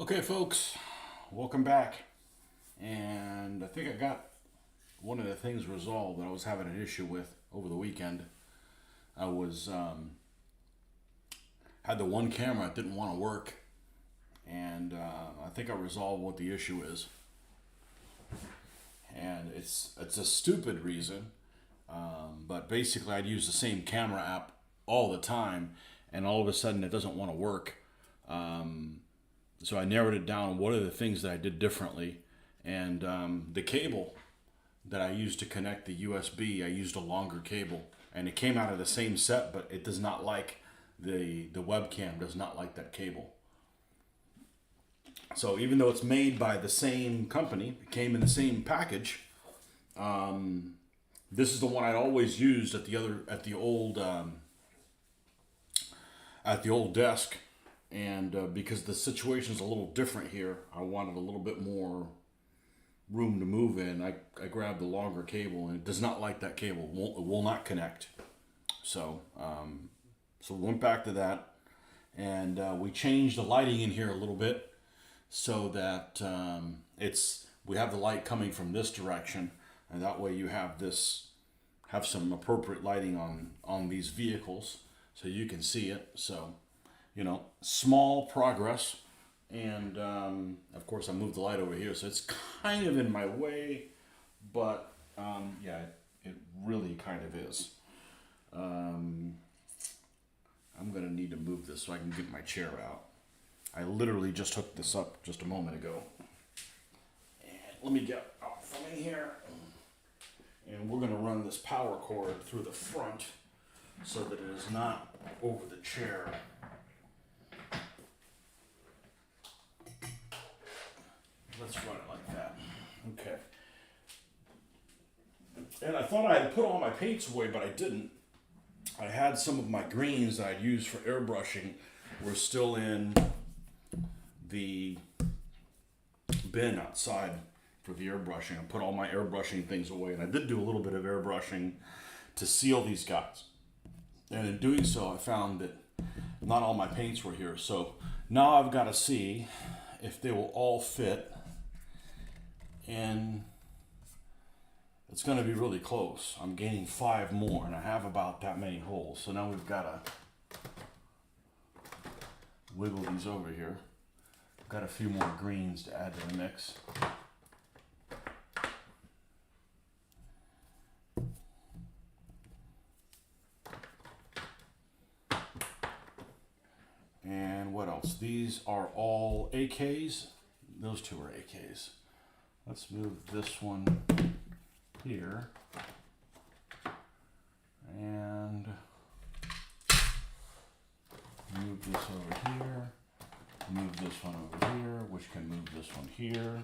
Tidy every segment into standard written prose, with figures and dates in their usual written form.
Okay, folks, welcome back. And I think I got one of the things resolved that I was having an issue with over the weekend. I was had the one camera that didn't want to work, and I think I resolved what the issue is. And it's a stupid reason, but basically I'd use the same camera app all the time, and all of a sudden it doesn't want to work. So I narrowed it down. What are the things that I did differently? And the cable that I used to connect the USB, I used a longer cable, and it came out of the same set, but it does not like the webcam does not like that cable. So even though it's made by the same company, it came in the same package. This is the one I'd always used at the old desk, and because the situation's a little different here, I wanted a little bit more room to move in. I grabbed the longer cable, and it does not like that cable. It will not connect. So we went back to that, and we changed the lighting in here a little bit so that we have the light coming from this direction, and that way you have some appropriate lighting on these vehicles so you can see it. So small progress. And of course I moved the light over here, so it's kind of in my way, but yeah, it really kind of is. I'm gonna need to move this so I can get my chair out. I literally just hooked this up just a moment ago. And let me get out from in here. And we're gonna run this power cord through the front so that it is not over the chair. Let's run it like that. Okay. And I thought I had put all my paints away, but I didn't. I had some of my greens that I'd used for airbrushing were still in the bin outside for the airbrushing. I put all my airbrushing things away, and I did do a little bit of airbrushing to seal these guys. And in doing so, I found that not all my paints were here. So now I've got to see if they will all fit. And it's going to be really close. I'm gaining 5 more, and I have about that many holes. So now we've got to wiggle these over here. I've got a few more greens to add to the mix. And what else? These are all AKs. Those two are AKs. Let's move this one here, and move this over here, move this one over here, which can move this one here.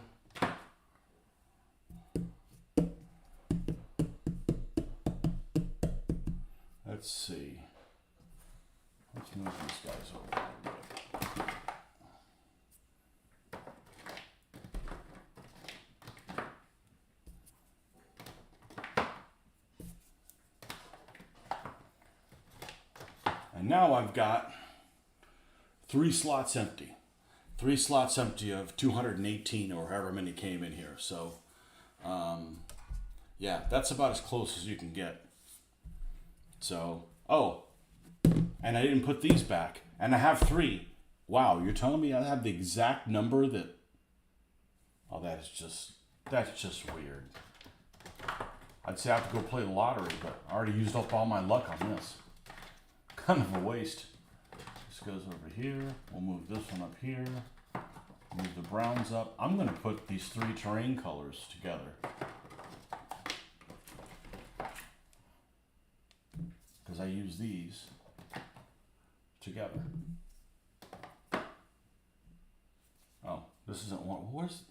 Let's see. Let's move these guys over a little bit. And now I've got 3 slots empty. 3 slots empty of 218 or however many came in here. So, yeah, that's about as close as you can get. So, and I didn't put these back. And I have 3. Wow, you're telling me I have the exact number that... Oh, that's just weird. I'd say I have to go play the lottery, but I already used up all my luck on this. Kind of a waste. This goes over here. We'll move this one up here. Move the browns up. I'm going to put these 3 terrain colors together, because I use these together. Oh, this isn't one. Where's...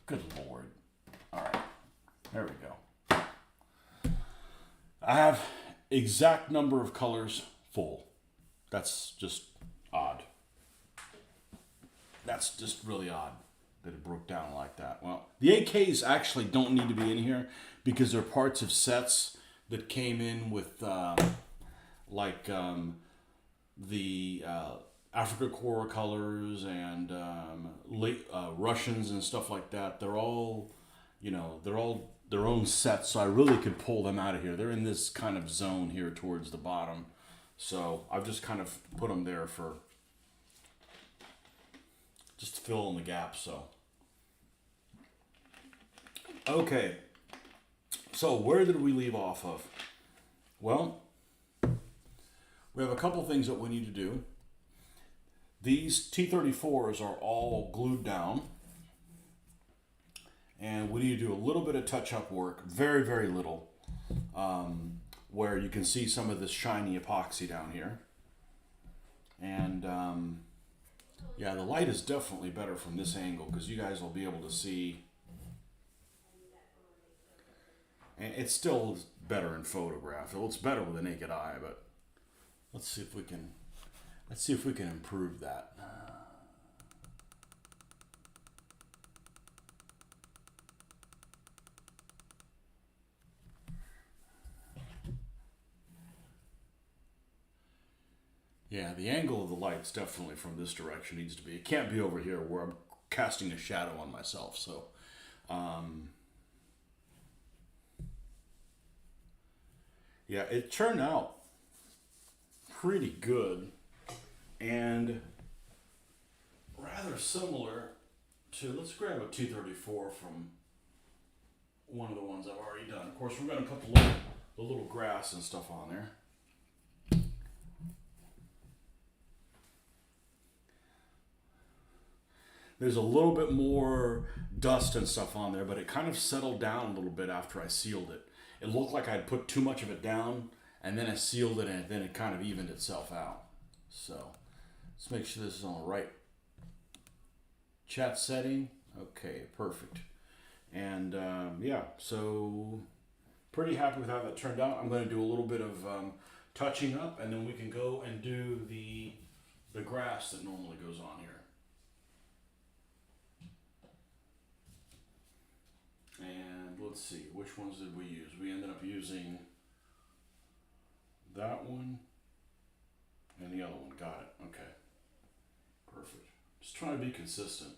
Good Lord. All right. There we go. I have exact number of colors full. That's just odd. That's just really odd that it broke down like that. Well, the AKs actually don't need to be in here because they're parts of sets that came in with the Africa Korra colors and late Russians and stuff like that. They're all, they're all their own sets. So I really could pull them out of here. They're in this kind of zone here towards the bottom. So I've just kind of put them there for just to fill in the gaps. So okay. So where did we leave off of? Well, we have a couple things that we need to do. These T34s are all glued down. And we need to do a little bit of touch-up work, very, very little, where you can see some of this shiny epoxy down here. And yeah, the light is definitely better from this angle because you guys will be able to see. And it's still better in photograph. It looks better with the naked eye, but let's see if we can improve that. Yeah, the angle of the light's definitely from this direction needs to be. It can't be over here where I'm casting a shadow on myself. So, yeah, it turned out pretty good and rather similar to, let's grab a 234 from one of the ones I've already done. Of course, we're going to put the little grass and stuff on there. There's a little bit more dust and stuff on there, but it kind of settled down a little bit after I sealed it. It looked like I'd put too much of it down, and then I sealed it, and then it kind of evened itself out. So let's make sure this is on the right chat setting. Okay, perfect. And yeah, so pretty happy with how that turned out. I'm going to do a little bit of touching up, and then we can go and do the grass that normally goes on here. And let's see, which ones did we use? We ended up using that one and the other one. Got it. Okay. Perfect. Just trying to be consistent.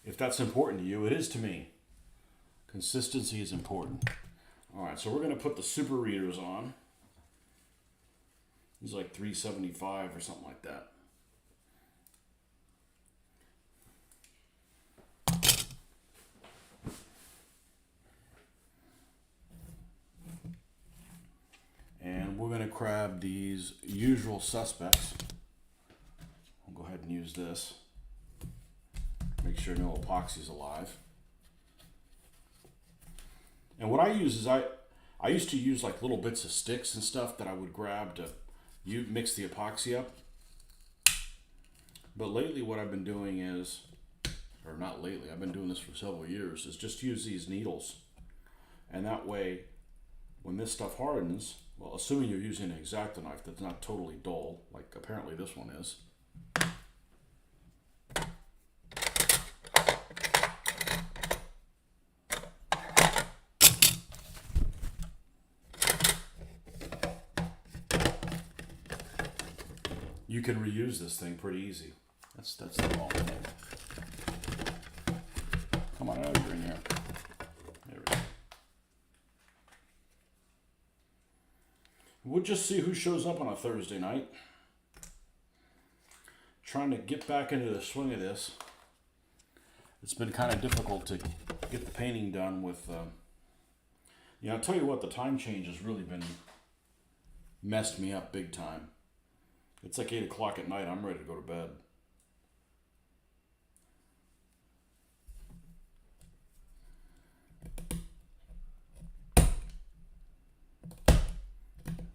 If that's important to you, it is to me. Consistency is important. All right, so we're going to put the super readers on. These are like $375 or something like that. And we're going to grab these usual suspects. I'll go ahead and use this. Make sure no epoxy is alive. And what I use is I used to use like little bits of sticks and stuff that I would grab to mix the epoxy up. But lately what I've been doing is, or not lately, I've been doing this for several years, is just use these needles. And that way, when this stuff hardens, well, assuming you're using an X-Acto knife that's not totally dull, like apparently this one is, you can reuse this thing pretty easy. That's the wrong thing. Come on, out of in here. There we go. We'll just see who shows up on a Thursday night. Trying to get back into the swing of this. It's been kind of difficult to get the painting done with, I'll tell you what, the time change has really been messed me up big time. It's like 8 o'clock at night. I'm ready to go to bed.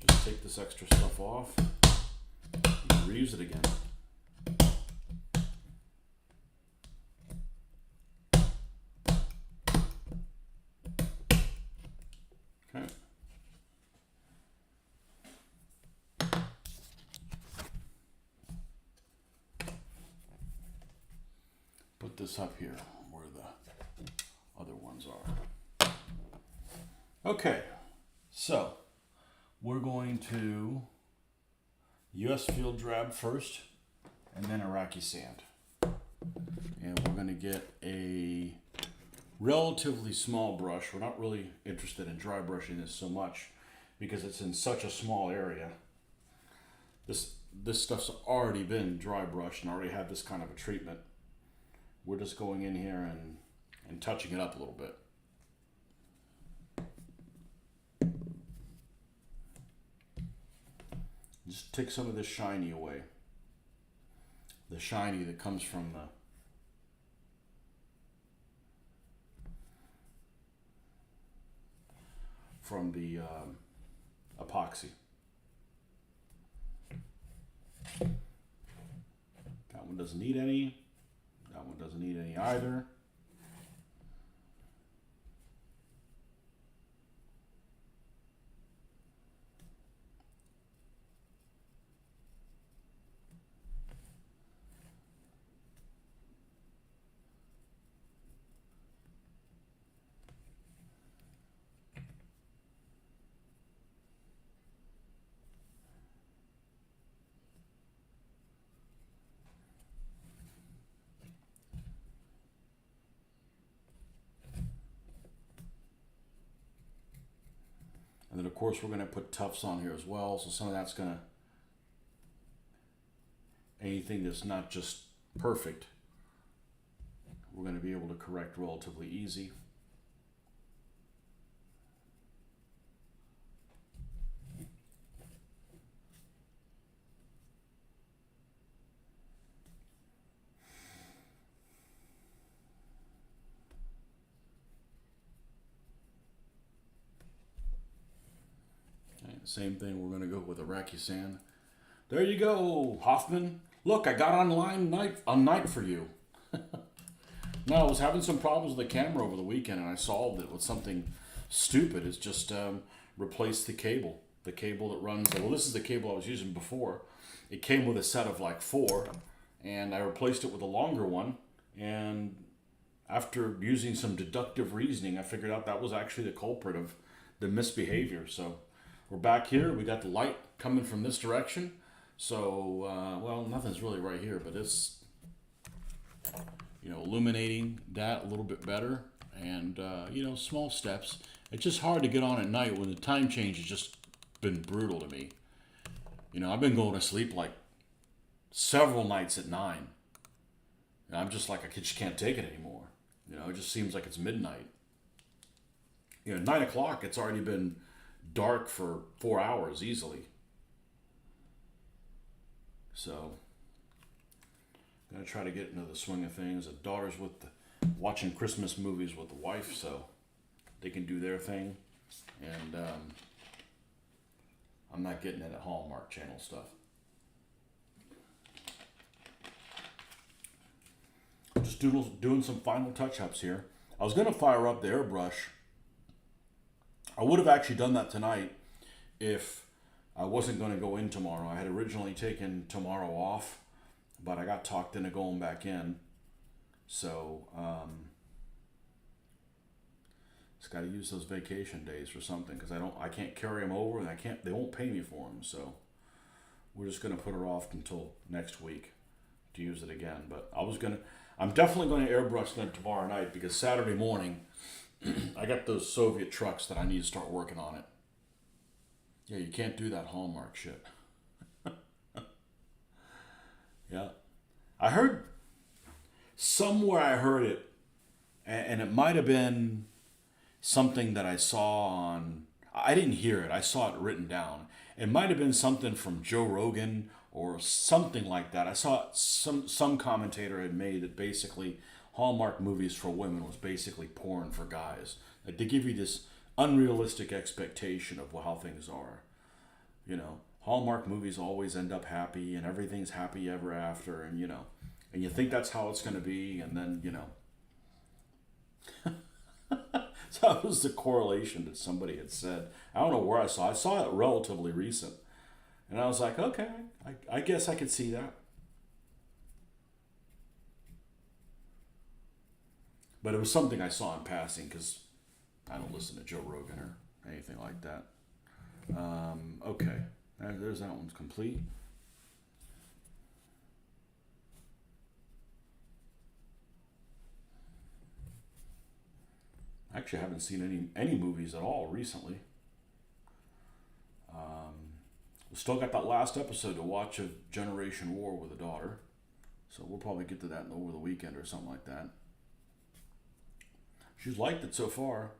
Just take this extra stuff off and reuse it again. Okay. Put this up here where the other ones are. Okay, so we're going to US field drab first, and then Iraqi sand. And we're going to get a relatively small brush. We're not really interested in dry brushing this so much because it's in such a small area. This stuff's already been dry brushed and already had this kind of a treatment. We're just going in here and touching it up a little bit. Just take some of this shiny away. The shiny that comes from the epoxy. That one doesn't need any. That one doesn't need any either. And then of course we're going to put tufts on here as well. So some of that's going to, anything that's not just perfect, we're going to be able to correct relatively easy. Same thing, we're going to go with Iraqi sand. There you go, Hoffman. Look, I got online night for you. No, I was having some problems with the camera over the weekend, and I solved it with something stupid. It's just replace the cable. The cable that runs, well, this is the cable I was using before. It came with a set of like 4, and I replaced it with a longer one. And after using some deductive reasoning, I figured out that was actually the culprit of the misbehavior. So we're back here. We got the light coming from this direction. So, well, nothing's really right here, but it's, illuminating that a little bit better. And, small steps. It's just hard to get on at night when the time change has just been brutal to me. I've been going to sleep like several nights at 9. And I'm just like, I just can't take it anymore. It just seems like it's midnight. 9 o'clock, it's already been dark for 4 hours easily. So, gonna try to get into the swing of things. The daughter's watching Christmas movies with the wife, so they can do their thing. And I'm not getting into Hallmark Channel stuff. Just doing some final touch-ups here. I was gonna fire up the airbrush. I would have actually done that tonight if I wasn't going to go in tomorrow. I had originally taken tomorrow off, but I got talked into going back in. So, just got to use those vacation days for something because I can't carry them over and they won't pay me for them. So, we're just going to put it off until next week to use it again. But I'm definitely going to airbrush them tomorrow night because Saturday morning, I got those Soviet trucks that I need to start working on it. Yeah, you can't do that Hallmark shit. Yeah. I heard it, and it might have been something that I saw I didn't hear it, I saw it written down. It might have been something from Joe Rogan or something like that. I saw some commentator had made that basically Hallmark movies for women was basically porn for guys. Like they give you this unrealistic expectation of how things are. Hallmark movies always end up happy and everything's happy ever after, and and you think that's how it's going to be, and then so that was the correlation that somebody had said. I don't know where I saw it relatively recent, and I was like, okay, I guess I could see that. But it was something I saw in passing because I don't listen to Joe Rogan or anything like that. Okay, there's that one's complete. Actually, I haven't seen any movies at all recently. We still got that last episode to watch of Generation War with a daughter, so we'll probably get to that over the weekend or something like that. She's liked it so far.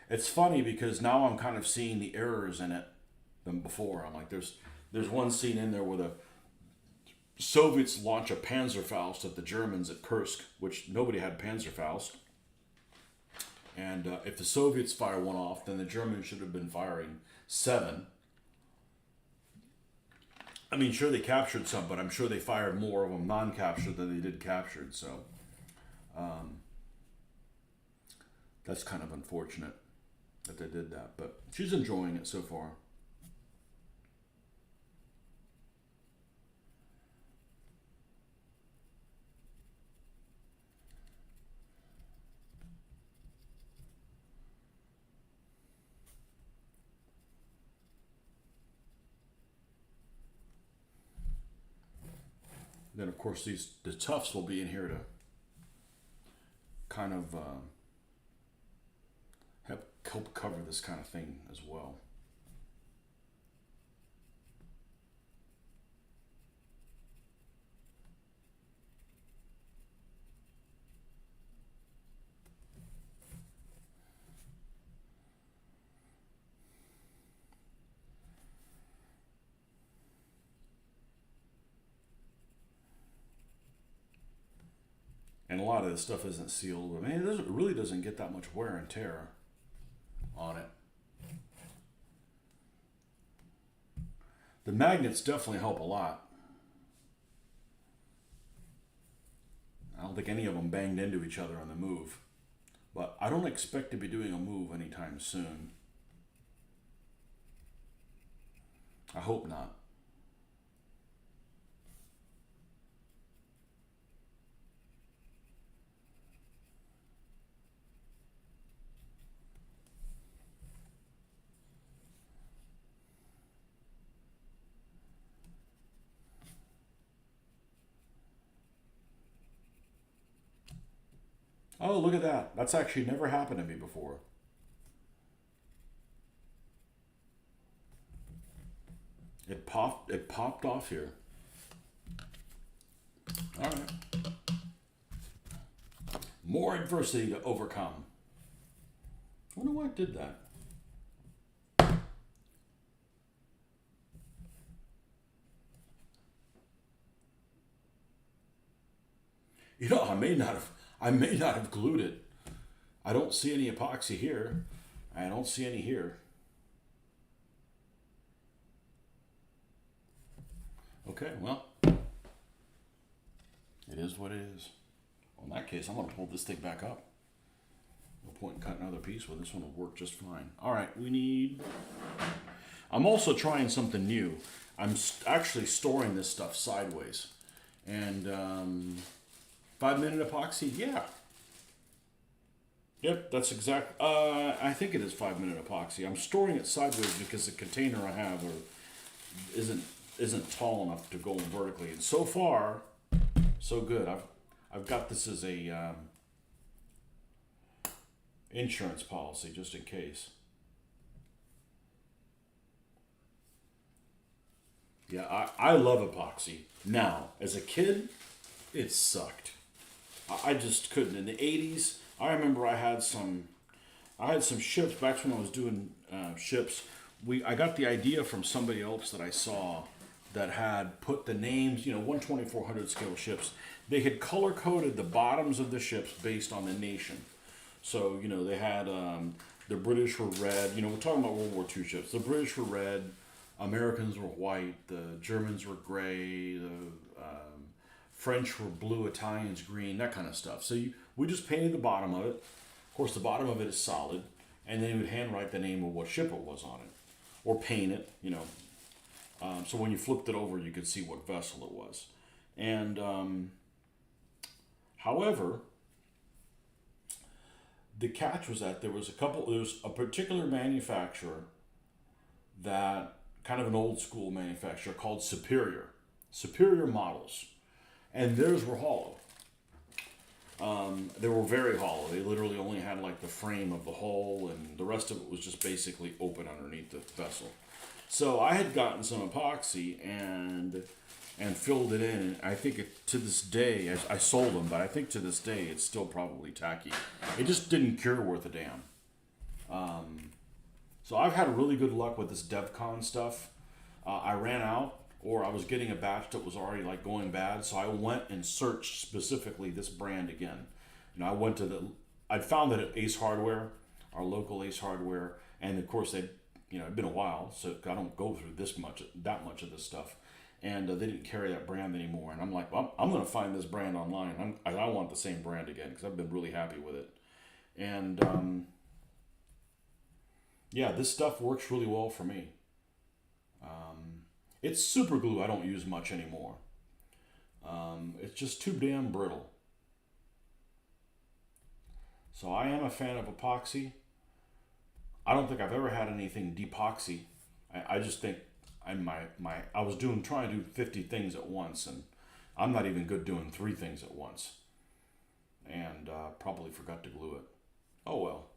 It's funny because now I'm kind of seeing the errors in it than before. I'm like, there's one scene in there where the Soviets launch a Panzerfaust at the Germans at Kursk, which nobody had Panzerfaust. And if the Soviets fire one off, then the Germans should have been firing seven. I mean, sure, they captured some, but I'm sure they fired more of them non-captured than they did captured. So that's kind of unfortunate that they did that. But she's enjoying it so far. Then, of course, the toughs will be in here to kind of help cover this kind of thing as well. And a lot of this stuff isn't sealed. I mean, it really doesn't get that much wear and tear on it. The magnets definitely help a lot. I don't think any of them banged into each other on the move. But I don't expect to be doing a move anytime soon. I hope not. Oh, look at that. That's actually never happened to me before. It popped off here. All right. More adversity to overcome. I wonder why it did that. I may not have glued it. I don't see any epoxy here. I don't see any here. Okay, well, it is what it is. Well, in that case, I'm going to pull this thing back up. No point in cutting another piece with this one will work just fine. All right, we need. I'm also trying something new. I'm actually storing this stuff sideways, and 5-minute epoxy. Yeah. Yep, that's exact. I think it is 5-minute epoxy. I'm storing it sideways because the container I have isn't isn't tall enough to go vertically. And so far, so good. I've got this as a insurance policy just in case. Yeah, I love epoxy. Now, as a kid, it sucked. I just couldn't. In the 80s, I remember I had some ships back when I was doing ships. I got the idea from somebody else that I saw that had put the names, 1/2400 scale ships. They had color coded the bottoms of the ships based on the nation. So, they had the British were red. We're talking about World War II ships. The British were red. Americans were white. The Germans were gray. The French were blue. Italians green. That kind of stuff. So we just painted the bottom of it. Of course, the bottom of it is solid, and then we would handwrite the name of what ship it was on it, or paint it. So when you flipped it over, you could see what vessel it was. And however, the catch was that there was a particular manufacturer that kind of an old school manufacturer called Superior Models, and theirs were hollow. They were very hollow. They literally only had like the frame of the hull, and the rest of it was just basically open underneath the vessel. So I had gotten some epoxy and filled it in. And I think to this day, I sold them, but I think to this day it's still probably tacky. It just didn't cure worth a damn. So I've had really good luck with this DevCon stuff. I ran out, or I was getting a batch that was already like going bad, so I went and searched specifically this brand again. I'd found it at Ace Hardware, our local Ace Hardware, and of course it'd been a while, so I don't go through that much of this stuff, and they didn't carry that brand anymore. And I'm like, well, I'm going to find this brand online. I want the same brand again because I've been really happy with it, and yeah, this stuff works really well for me. It's super glue I don't use much anymore. It's just too damn brittle. So I am a fan of epoxy. I don't think I've ever had anything depoxy. I just think I was trying to do 50 things at once, and I'm not even good doing 3 things at once. And probably forgot to glue it. Oh well.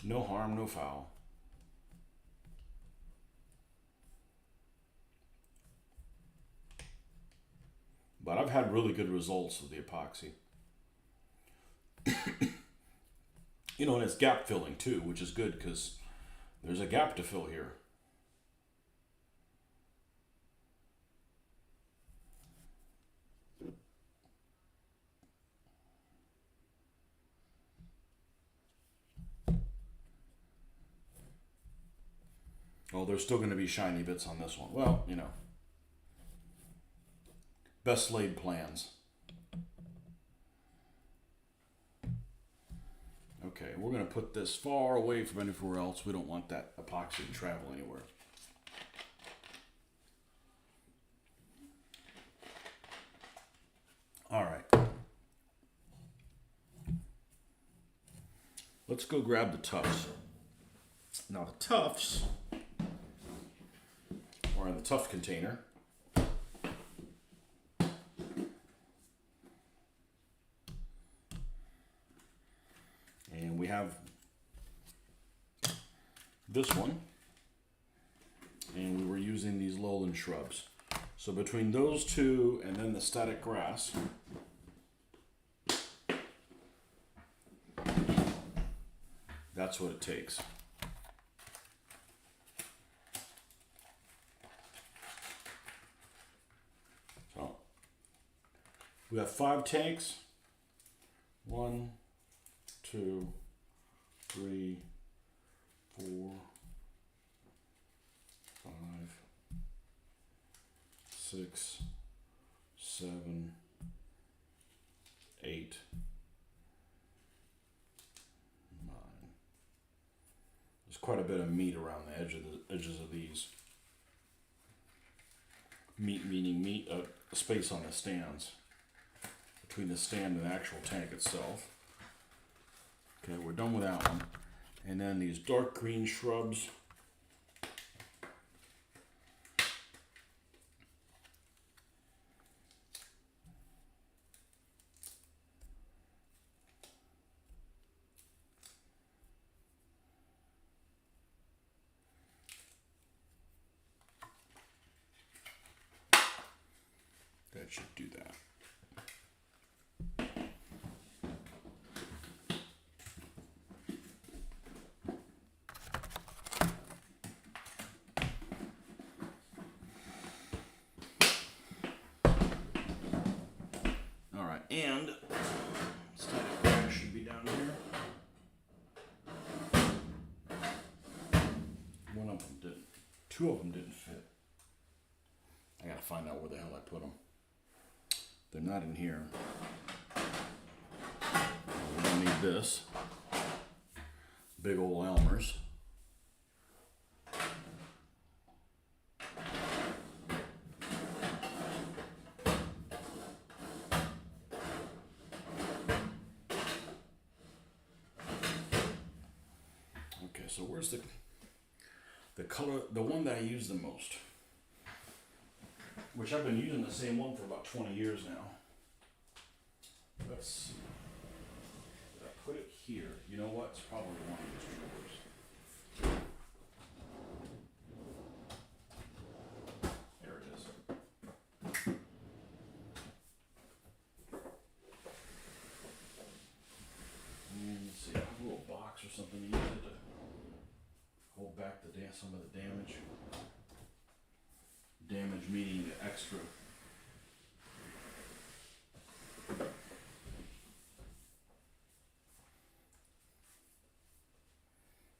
No harm, no foul. But I've had really good results with the epoxy. And it's gap filling too, which is good because there's a gap to fill here. Oh, there's still going to be shiny bits on this one. Well, best laid plans. Okay, we're going to put this far away from anywhere else. We don't want that epoxy to travel anywhere. All right. Let's go grab the tufts. Now the tufts are in the tuft container. And we have this one, and we were using these lowland shrubs. So between those two and then the static grass, that's what it takes. So we have 5 tanks. 1, 2, 3, 4, 5, 6, 7, 8, 9. There's quite a bit of meat around the edges of these. Meat meaning space on the stands between the stand and the actual tank itself. Okay, we're done with that one. And then these dark green shrubs. That should do that. And static grass should be down here. One of them didn't. 2 of them didn't fit. I gotta find out where the hell I put them. They're not in here. We're gonna need this. Big old Elmer's. So where's The color, the one that I use the most, which I've been using the same one for about 20 years now. Let's, did I put it here? You know what? It's probably one of these drawers. There it is. And let's see, a little box or something to use it to hold back the some of the damage. Damage meaning the extra.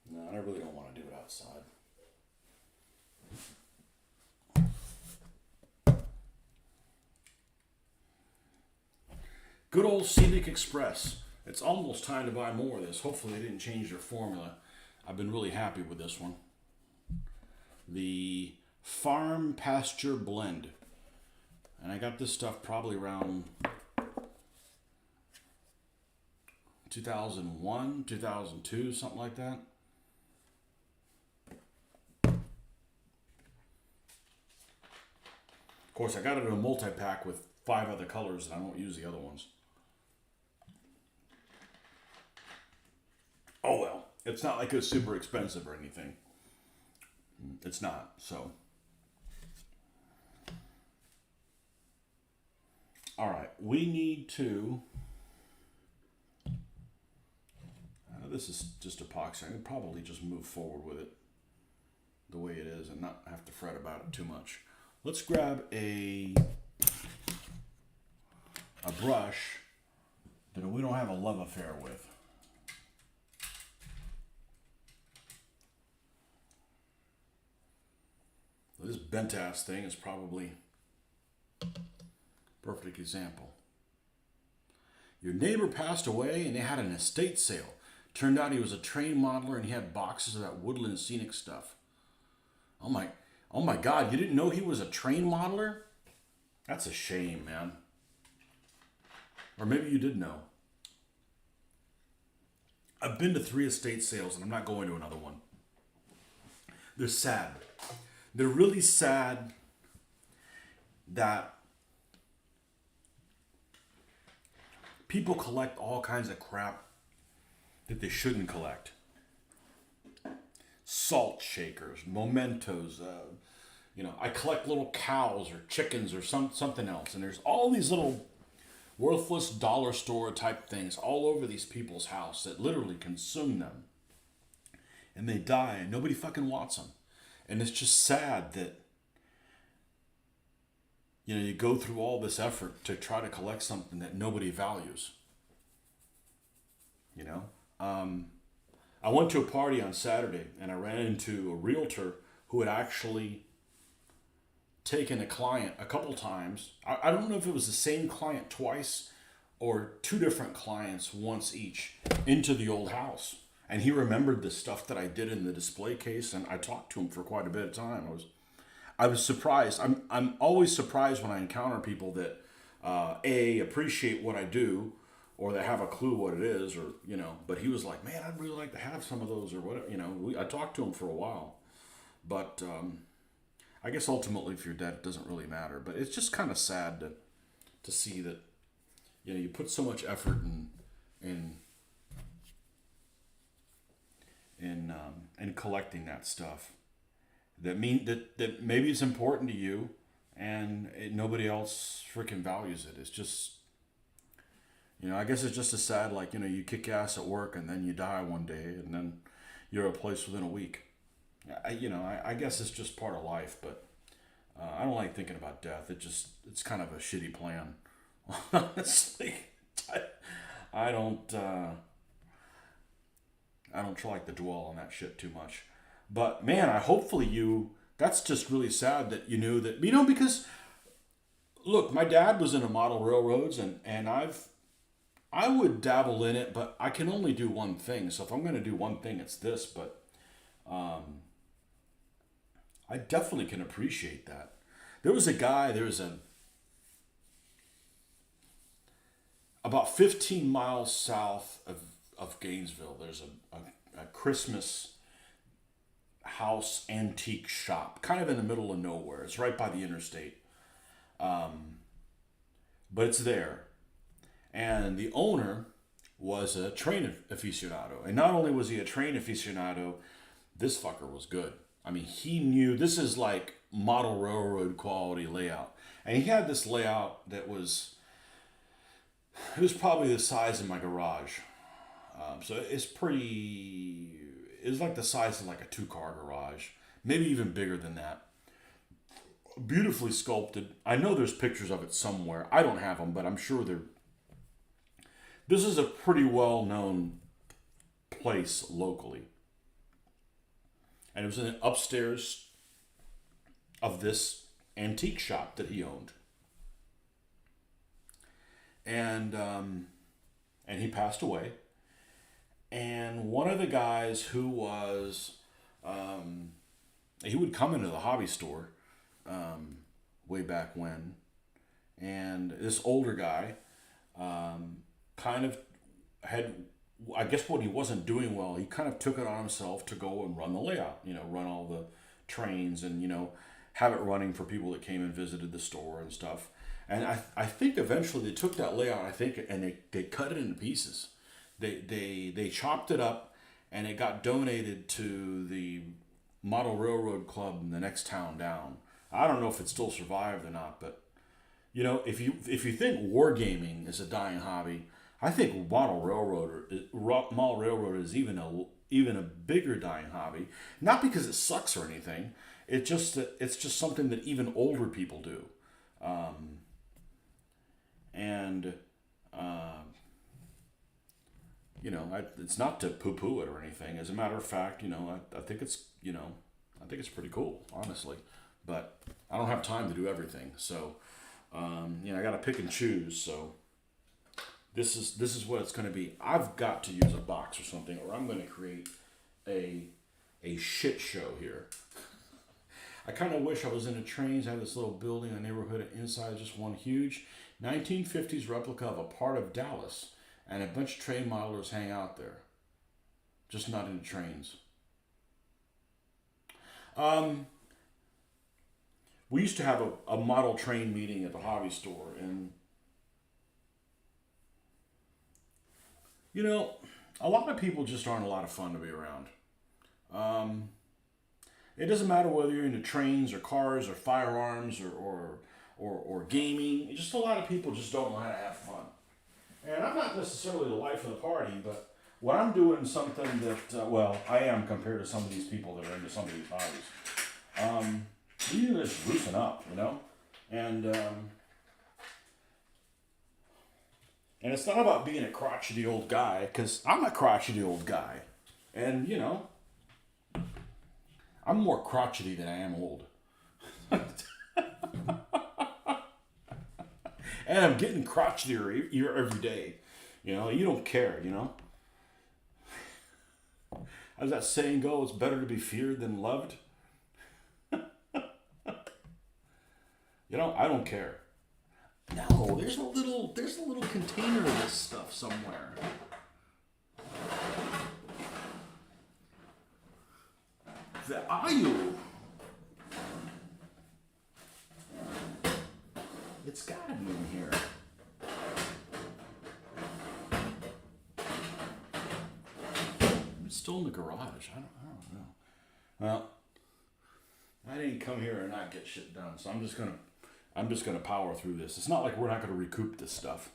No, I really don't want to do it outside. Good old Scenic Express. It's almost time to buy more of this. Hopefully they didn't change their formula. I've been really happy with this one. The Farm Pasture Blend. And I got this stuff probably around 2001, 2002, something like that. Of course, I got it in a multi-pack with 5 other colors, and I won't use the other ones. Oh well, it's not like it's super expensive or anything. It's not, so. All right, we need to, this is just epoxy. I could probably just move forward with it the way it is and not have to fret about it too much. Let's grab a brush that we don't have a love affair with. This bent ass thing is probably a perfect example. Your neighbor passed away and they had an estate sale. Turned out he was a train modeler and he had boxes of that Woodland Scenic stuff. Oh my God, you didn't know he was a train modeler? That's a shame, man. Or maybe you did know. I've been to 3 estate sales and I'm not going to another one. They're sad. They're really sad that people collect all kinds of crap that they shouldn't collect. Salt shakers, mementos, I collect little cows or chickens or something else. And there's all these little worthless dollar store type things all over these people's house that literally consume them. And they die and nobody fucking wants them. And it's just sad that, you go through all this effort to try to collect something that nobody values. I went to a party on Saturday and I ran into a realtor who had actually taken a client a couple times. I don't know if it was the same client twice or 2 different clients once each into the old house. And he remembered the stuff that I did in the display case, and I talked to him for quite a bit of time. I was surprised. I'm always surprised when I encounter people that appreciate what I do, or they have a clue what it is, or But he was like, "Man, I'd really like to have some of those," or whatever. I talked to him for a while, but I guess ultimately, if you're dead, it doesn't really matter. But it's just kind of sad to see that you put so much effort in collecting that stuff that maybe it's important to you and nobody else freaking values it. It's just I guess it's just a sad, you kick ass at work and then you die one day and then you're replaced within a week. I guess it's just part of life, but I don't like thinking about death. It's kind of a shitty plan. Honestly, I don't like to dwell on that shit too much. But man, that's just really sad that you knew that, because look, my dad was in a model railroads and I would dabble in it, but I can only do one thing. So if I'm going to do one thing, it's this, but I definitely can appreciate that. About 15 miles south of Gainesville, there's a Christmas house antique shop, kind of in the middle of nowhere. It's right by the interstate, but it's there. And the owner was a train aficionado. And not only was he a train aficionado, this fucker was good. I mean, he knew this is like model railroad quality layout. And he had this layout that was, it was probably the size of my garage. So it's like the size of like a 2-car garage, maybe even bigger than that. Beautifully sculpted. I know there's pictures of it somewhere. I don't have them, but I'm sure this is a pretty well known place locally. And it was in the upstairs of this antique shop that he owned. And he passed away. And one of the guys who was, he would come into the hobby store way back when. And this older guy kind of had, I guess what he wasn't doing well, he kind of took it on himself to go and run the layout, run all the trains and, have it running for people that came and visited the store and stuff. And I think eventually they took that layout, and they cut it into pieces. They chopped it up, and it got donated to the Model Railroad Club in the next town down. I don't know if it still survived or not, but if you think wargaming is a dying hobby, I think model railroad is even a bigger dying hobby. Not because it sucks or anything. It's just something that even older people do. It's not to poo-poo it or anything. As a matter of fact, I think it's pretty cool, honestly. But I don't have time to do everything, so I got to pick and choose. So this is what it's going to be. I've got to use a box or something, or I'm going to create a shit show here. I kind of wish I was in the trains. I have this little building, a neighborhood, and inside is just one huge 1950s replica of a part of Dallas, and a bunch of train modelers hang out there. Just not in the trains. We used to have a model train meeting at the hobby store, and a lot of people just aren't a lot of fun to be around. It doesn't matter whether you're into trains or cars or firearms or gaming. Just a lot of people just don't know how to have fun. And I'm not necessarily the life of the party, but when I'm doing something that, I am compared to some of these people that are into some of these hobbies, you need to just loosen up, And it's not about being a crotchety old guy, because I'm a crotchety old guy. And, I'm more crotchety than I am old. And I'm getting crotchetier every day. You don't care, As that saying goes, it's better to be feared than loved. I don't care. No, there's a little container of this stuff somewhere. The aisle. It's gotta be in here. It's still in the garage. I don't know. Well, I didn't come here and not get shit done, so I'm just gonna power through this. It's not like we're not gonna recoup this stuff.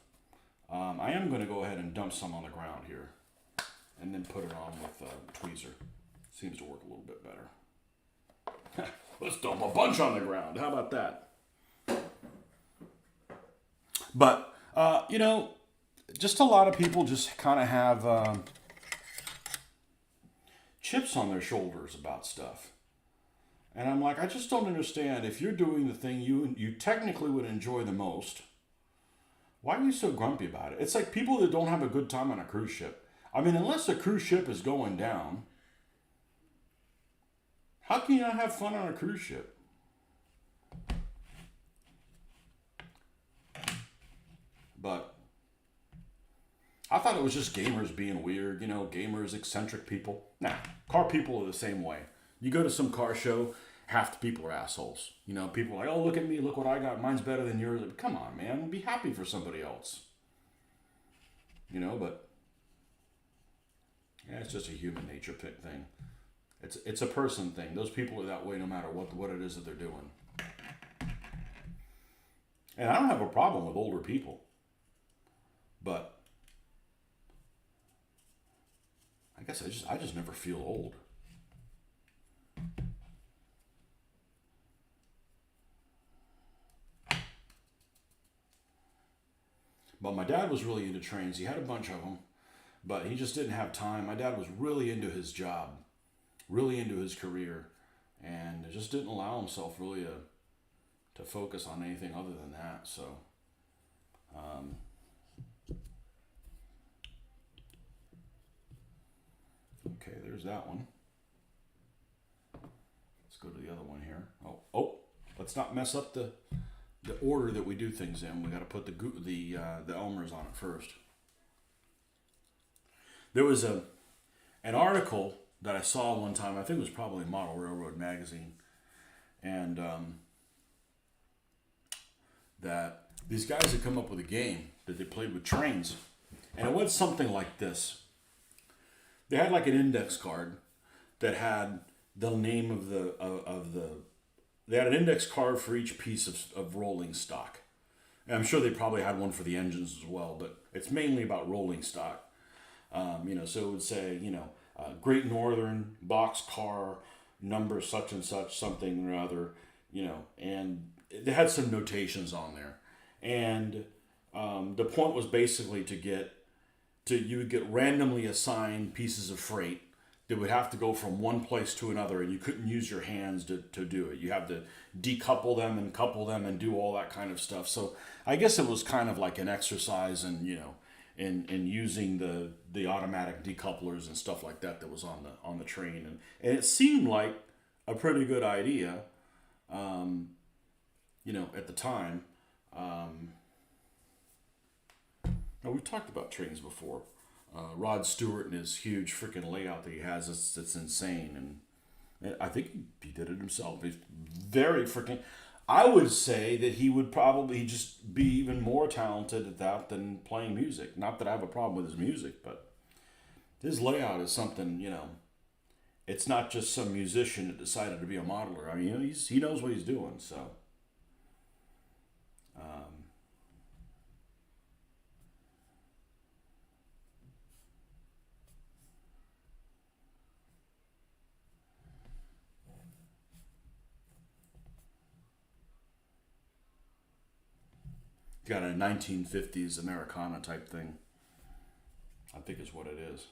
I am gonna go ahead and dump some on the ground here, and then put it on with tweezer. Seems to work a little bit better. Let's dump a bunch on the ground. How about that? But, just a lot of people just kind of have chips on their shoulders about stuff. And I'm like, I just don't understand. If you're doing the thing you technically would enjoy the most, why are you so grumpy about it? It's like people that don't have a good time on a cruise ship. I mean, unless a cruise ship is going down, how can you not have fun on a cruise ship? But I thought it was just gamers being weird, gamers, eccentric people. Nah, car people are the same way. You go to some car show, half the people are assholes. You know, people are like, oh, look at me, look what I got, mine's better than yours. Come on, man, be happy for somebody else. You know, but yeah, it's just a human nature thing. It's a person thing. Those people are that way no matter what it is that they're doing. And I don't have a problem with older people, but I guess I just never feel old. But my dad was really into trains. He had a bunch of them, but he just didn't have time. My dad was really into his job, really into his career, and just didn't allow himself really to focus on anything other than that. So, um, okay, there's that one. Let's go to the other one here. Oh, let's not mess up the order that we do things in. We got to put the Elmers on it first. There was an article that I saw one time. I think it was probably Model Railroad magazine, and that these guys had come up with a game that they played with trains, and it was something like this. They had like an index card that had the name of the. They had an index card for each piece of rolling stock. And I'm sure they probably had one for the engines as well, but it's mainly about rolling stock. So it would say, Great Northern box car number such and such something or other, and they had some notations on there. And the point was basically you would get randomly assigned pieces of freight that would have to go from one place to another, and you couldn't use your hands to do it. You have to decouple them and couple them and do all that kind of stuff. So I guess it was kind of like an exercise in using the automatic decouplers and stuff like that was on the train, and it seemed like a pretty good idea, at the time. Now we've talked about trains before. Rod Stewart and his huge freaking layout that he has, it's insane. And I think he did it himself. He's very freaking... I would say that he would probably just be even more talented at that than playing music. Not that I have a problem with his music, but his layout is something, it's not just some musician that decided to be a modeler. I mean, he knows what he's doing, so... Got a 1950s Americana type thing, I think is what it is.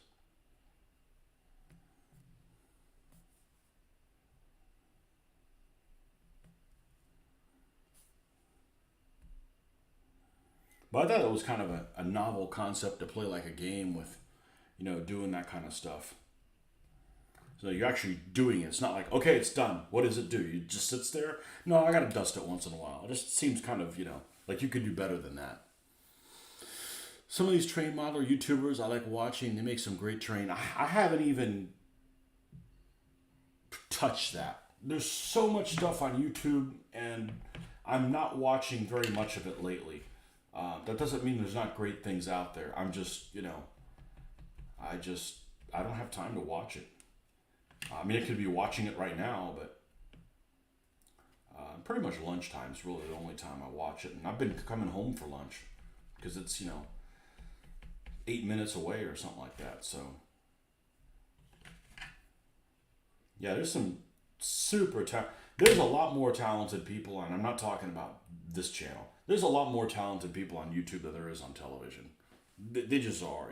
But I thought it was kind of a novel concept to play like a game with, doing that kind of stuff. So you're actually doing it. It's not like, okay, it's done. What does it do? You just sits there? No, I got to dust it once in a while. It just seems kind of, like you could do better than that. Some of these train modeler YouTubers I like watching, they make some great train. I haven't even touched that. There's so much stuff on YouTube, and I'm not watching very much of it lately. That doesn't mean there's not great things out there. I'm just, I don't have time to watch it. I mean, I could be watching it right now, but pretty much lunchtime is really the only time I watch it. And I've been coming home for lunch because it's, 8 minutes away or something like that. So, yeah, there's some there's a lot more talented people, and I'm not talking about this channel. There's a lot more talented people on YouTube than there is on television. They just are,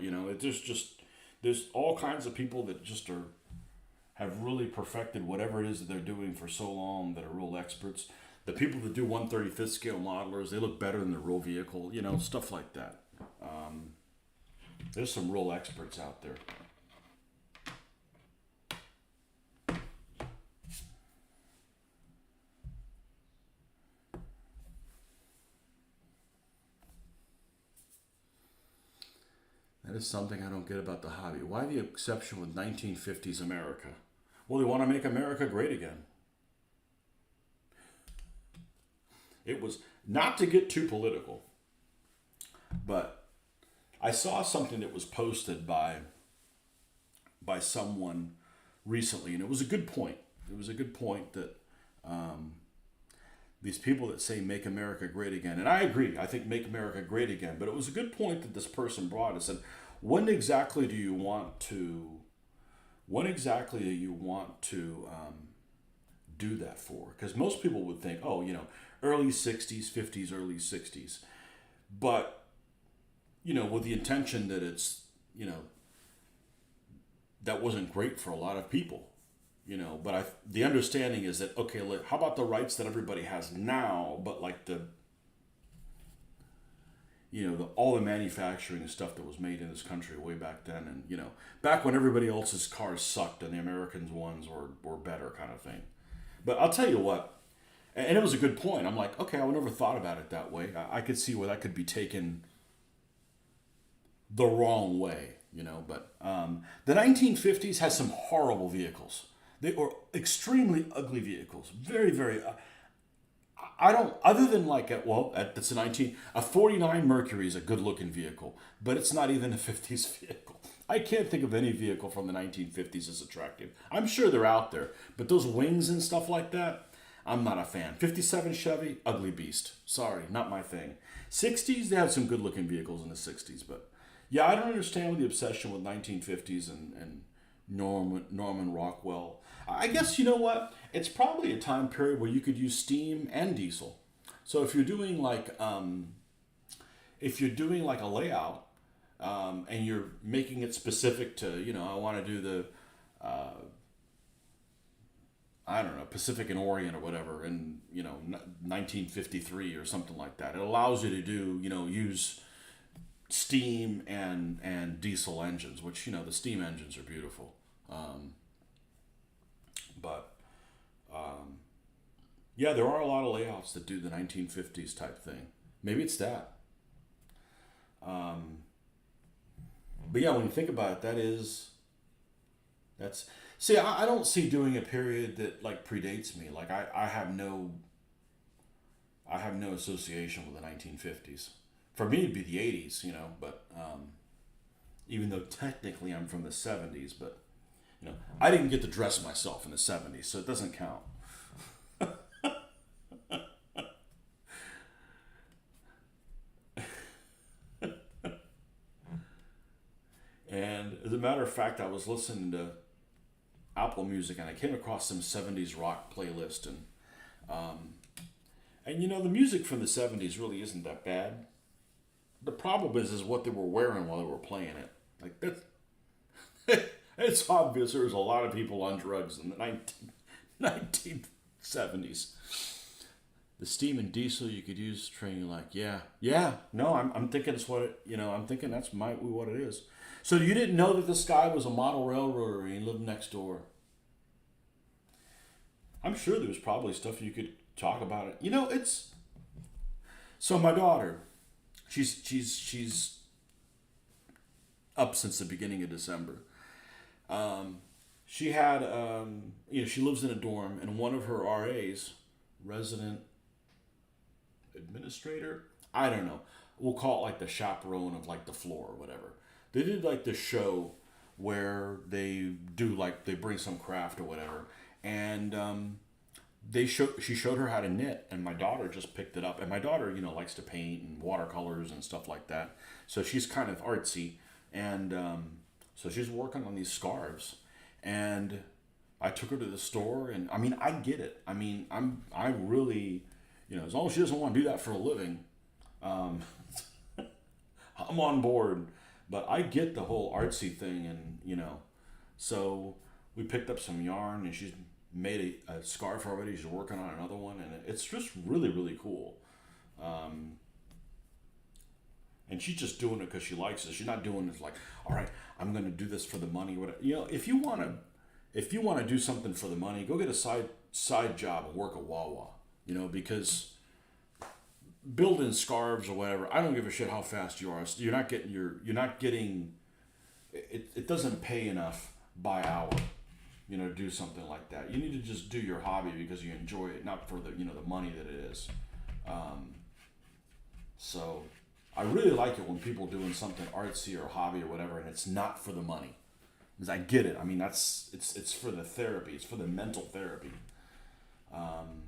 there's all kinds of people that just have really perfected whatever it is that they're doing for so long, that are real experts. The people that do 1/35th scale modelers, they look better than the real vehicle, stuff like that. There's some real experts out there. That is something I don't get about the hobby. Why the exception with 1950s America? Well, they want to make America great again. It was not to get too political, but I saw something that was posted by someone recently, and it was a good point. It was a good point that these people that say "Make America Great Again," and I agree. I think "Make America Great Again," but it was a good point that this person brought. It said, "When exactly do you want to? When exactly do you want to do that for?" Because most people would think, "Oh, early '60s, '50s, early '60s," but with the intention that it's that wasn't great for a lot of people. But the understanding is that, okay, look, how about the rights that everybody has now, but like all the manufacturing and stuff that was made in this country way back then, and back when everybody else's cars sucked and the Americans' ones were better, kind of thing. But I'll tell you what, and it was a good point. I'm like, okay, I never thought about it that way. I could see where that could be taken the wrong way, But the 1950s has some horrible vehicles. They were extremely ugly vehicles. Very, very. I don't. Other than that's a 49 Mercury is a good looking vehicle, but it's not even a 50s vehicle. I can't think of any vehicle from the 1950s as attractive. I'm sure they're out there, but those wings and stuff like that, I'm not a fan. 57 Chevy, ugly beast. Sorry, not my thing. 60s, they had some good looking vehicles in the 60s, but yeah, I don't understand the obsession with 1950s and Norman Rockwell. I guess, you know what? It's probably a time period where you could use steam and diesel. So if you're doing like a layout, and you're making it specific to, I want to do the I don't know, Pacific and Orient or whatever in 1953 or something like that. It allows you to do, use steam and diesel engines, which the steam engines are beautiful. But yeah, there are a lot of layouts that do the 1950s type thing. Maybe it's that. But yeah, when you think about it, that's see, I don't see doing a period that like predates me. Like I have no association with the 1950s. For me, it'd be the 80s, But even though technically I'm from the 70s, but I didn't get to dress myself in the 70s, so it doesn't count. And as a matter of fact, I was listening to Apple Music and I came across some 70s rock playlist, and the music from the 70s really isn't that bad. The problem is what they were wearing while they were playing it. Like that's it's obvious there was a lot of people on drugs in the 1970s. The steam and diesel you could use training, like, yeah. No, I'm thinking it's what I'm thinking that's might be what it is. So you didn't know that this guy was a model railroader and he lived next door. I'm sure there was probably stuff you could talk about it. It's so my daughter, she's up since the beginning of December. She had she lives in a dorm, and one of her RAs, resident administrator, I don't know, we'll call it like the chaperone of like the floor or whatever. They did like the show where they do like they bring some craft or whatever, and she showed her how to knit, and my daughter just picked it up. And my daughter likes to paint and watercolors and stuff like that, so she's kind of artsy, and so she's working on these scarves, and I took her to the store, and I mean I get it. I mean I really as long as she doesn't want to do that for a living, um, I'm on board. But I get the whole artsy thing, and so we picked up some yarn, and she's made a scarf already. She's working on another one, and it's just really, really cool. And she's just doing it because she likes it. She's not doing it like, all right, I'm going to do this for the money. Whatever. If you want to do something for the money, go get a side job and work at Wawa. Because building scarves or whatever, I don't give a shit how fast you are. You're not getting it doesn't pay enough by hour. do something like that. You need to just do your hobby because you enjoy it, not for the the money that it is. Um, so I really like it when people doing something artsy or hobby or whatever, and it's not for the money. Because I get it. I mean, it's for the therapy. It's for the mental therapy. Um,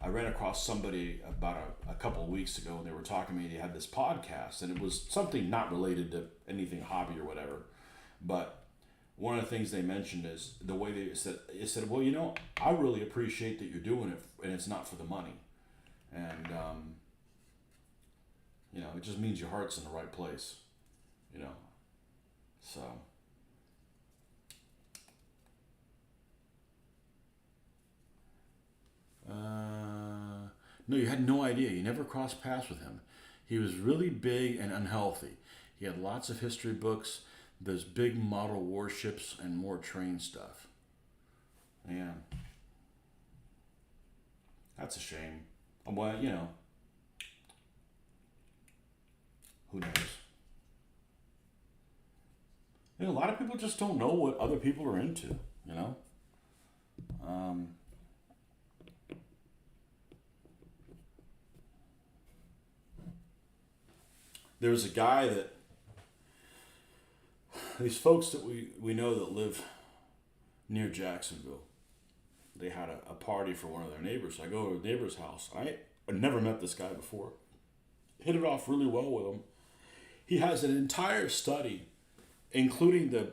I ran across somebody about a couple of weeks ago, and they were talking to me. They had this podcast, and it was something not related to anything hobby or whatever. But one of the things they mentioned is the way they said, well, I really appreciate that you're doing it, and it's not for the money. And, it just means your heart's in the right place, you know. So, no, you had no idea. You never crossed paths with him. He was really big and unhealthy. He had lots of history books. There's big model warships and more train stuff. Yeah, that's a shame. Well, who knows? A lot of people just don't know what other people are into. You know, um, there's a guy that these folks that we know that live near Jacksonville. They had a party for one of their neighbors. So I go to the neighbor's house. I never met this guy before. Hit it off really well with him. He has an entire study, including the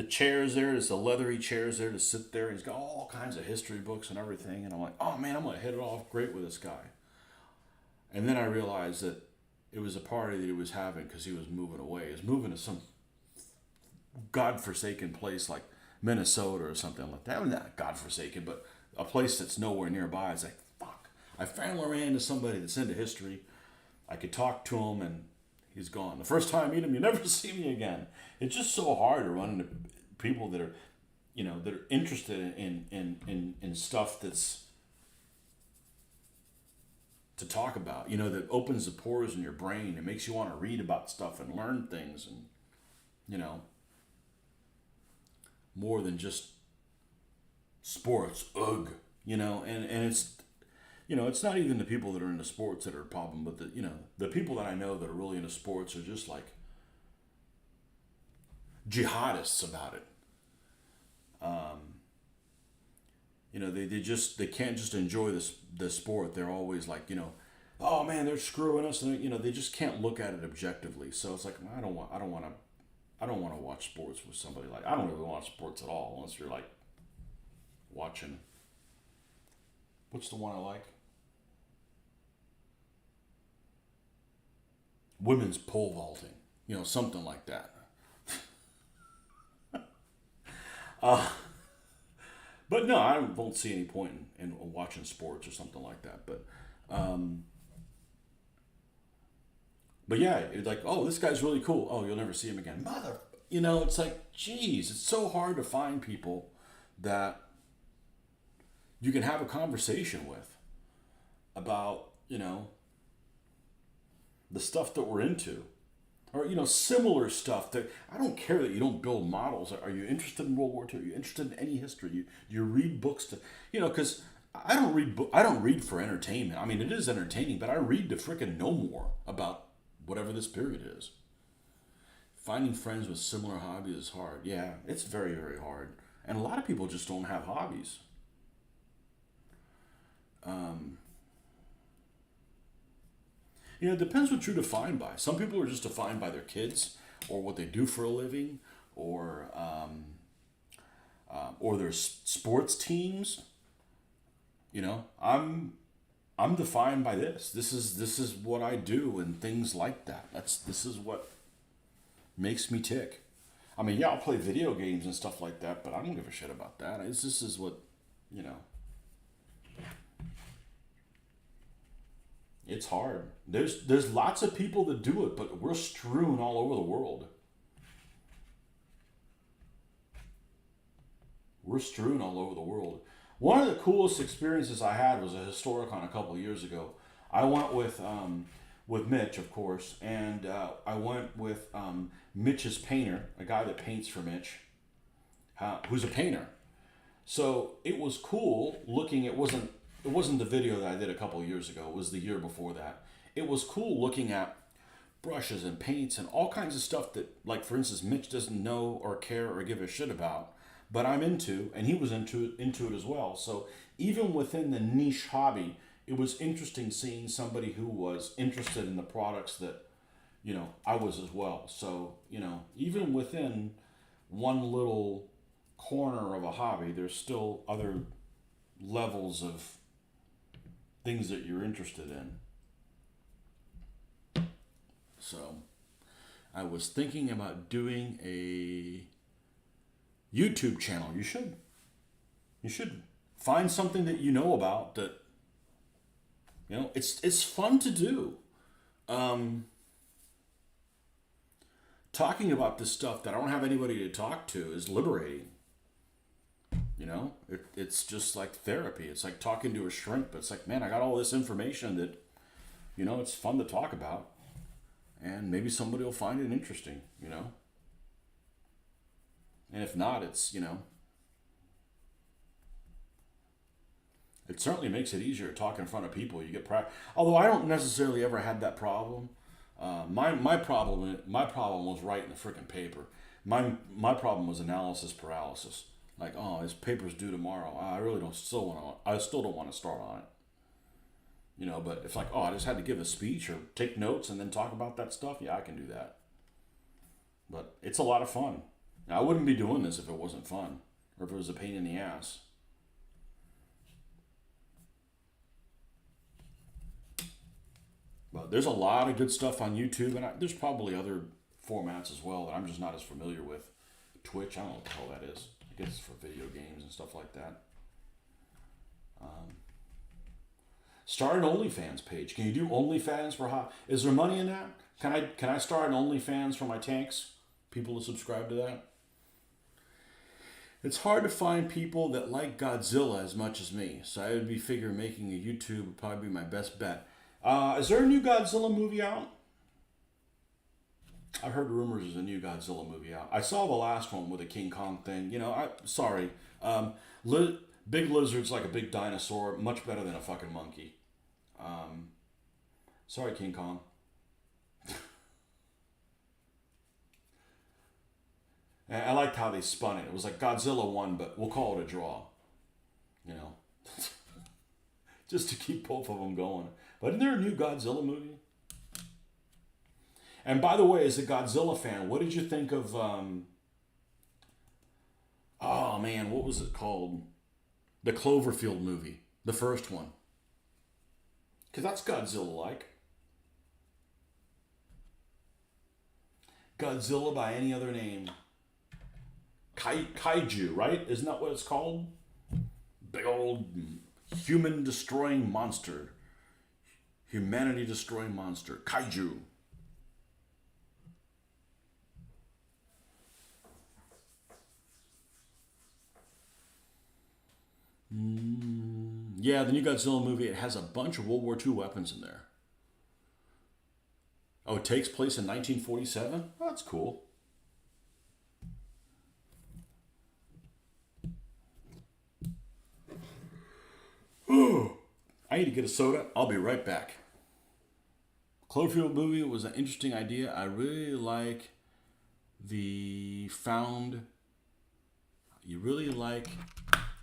chairs there. There's the leathery chairs there to sit there. He's got all kinds of history books and everything. And I'm like, oh man, I'm gonna hit it off great with this guy. And then I realized that it was a party that he was having because he was moving away. He was moving to some godforsaken place like Minnesota or something like that. Well, not godforsaken, but a place that's nowhere nearby. It's like, fuck. I finally ran into somebody that's into history. I could talk to him, and he's gone. The first time I meet him, you never see me again. It's just so hard to run into people that are, that are interested in stuff that's to talk about. That opens the pores in your brain. It makes you want to read about stuff and learn things, and more than just sports. Ugh. And it's not even the people that are into sports that are a problem, but the people that I know that are really into sports are just like jihadists about it. They can't just enjoy the sport. They're always like, oh man, they're screwing us, and they just can't look at it objectively. So it's like I don't want to watch sports with somebody like I don't really watch sports at all unless you're like watching. What's the one I like? Women's pole vaulting. Something like that. uh, but no, I won't see any point in watching sports or something like that. But yeah, it's like, oh, this guy's really cool. Oh, you'll never see him again. It's like, geez, it's so hard to find people that you can have a conversation with about, the stuff that we're into. Or, similar stuff that I don't care that you don't build models. Are you interested in World War II? Are you interested in any history? You read books to, because I don't read for entertainment. I mean, it is entertaining, but I read to frickin' know more about whatever this period is. Finding friends with similar hobbies is hard. Yeah, it's very, very hard. And a lot of people just don't have hobbies. Um, it depends what you're defined by. Some people are just defined by their kids or what they do for a living or their sports teams. I'm defined by this. This is what I do and things like that. This is what makes me tick. I mean, yeah, I'll play video games and stuff like that, but I don't give a shit about that. This is what, you know. It's hard. There's lots of people that do it, but we're strewn all over the world. We're strewn all over the world. One of the coolest experiences I had was a Historicon a couple of years ago. I went with with Mitch, of course, and I went with Mitch's painter, a guy that paints for Mitch, who's a painter. So it was cool looking. It wasn't the video that I did a couple of years ago. It was the year before that. It was cool looking at brushes and paints and all kinds of stuff that, like for instance, Mitch doesn't know or care or give a shit about, but I'm into, and he was into it as well. So even within the niche hobby, it was interesting seeing somebody who was interested in the products that I was as well. So even within one little corner of a hobby, there's still other levels of things that you're interested in. So I was thinking about doing a YouTube channel. You should. You should find something that you know about that it's fun to do. Talking about this stuff that I don't have anybody to talk to is liberating. It's just like therapy. It's like talking to a shrink, but it's like, man, I got all this information that, it's fun to talk about. And maybe somebody will find it interesting. And if not, it certainly makes it easier to talk in front of people. You get practice. Although I don't necessarily ever had that problem. My problem was writing the freaking paper. My problem was analysis paralysis. Like, oh, this paper's due tomorrow. I really don't still want to. I still don't want to start on it. But if like, oh, I just had to give a speech or take notes and then talk about that stuff, yeah, I can do that. But it's a lot of fun. Now, I wouldn't be doing this if it wasn't fun or if it was a pain in the ass. But there's a lot of good stuff on YouTube, and there's probably other formats as well that I'm just not as familiar with. Twitch, I don't know what the hell that is. I guess it's for video games and stuff like that. Start an OnlyFans page. Can you do OnlyFans for how? Is there money in that? Can I start an OnlyFans for my tanks? People to subscribe to that. It's hard to find people that like Godzilla as much as me, so I would figure making a YouTube would probably be my best bet. Is there a new Godzilla movie out? I've heard rumors there's a new Godzilla movie out. I saw the last one with the King Kong thing. Sorry. Big lizard's like a big dinosaur, much better than a fucking monkey. Sorry, King Kong. And I liked how they spun it. It was like Godzilla won, but we'll call it a draw. Just to keep both of them going. But isn't there a new Godzilla movie? And by the way, as a Godzilla fan, what did you think of, oh man, what was it called? The Cloverfield movie. The first one. Because that's Godzilla-like. Godzilla by any other name. Kaiju, right? Isn't that what it's called? Big old human-destroying monster. Humanity-destroying monster. Kaiju. Yeah, the new Godzilla movie, it has a bunch of World War II weapons in there. Oh, it takes place in 1947? Oh, that's cool. I need to get a soda. I'll be right back. Cloverfield movie was an interesting idea. I really like the found... You really like...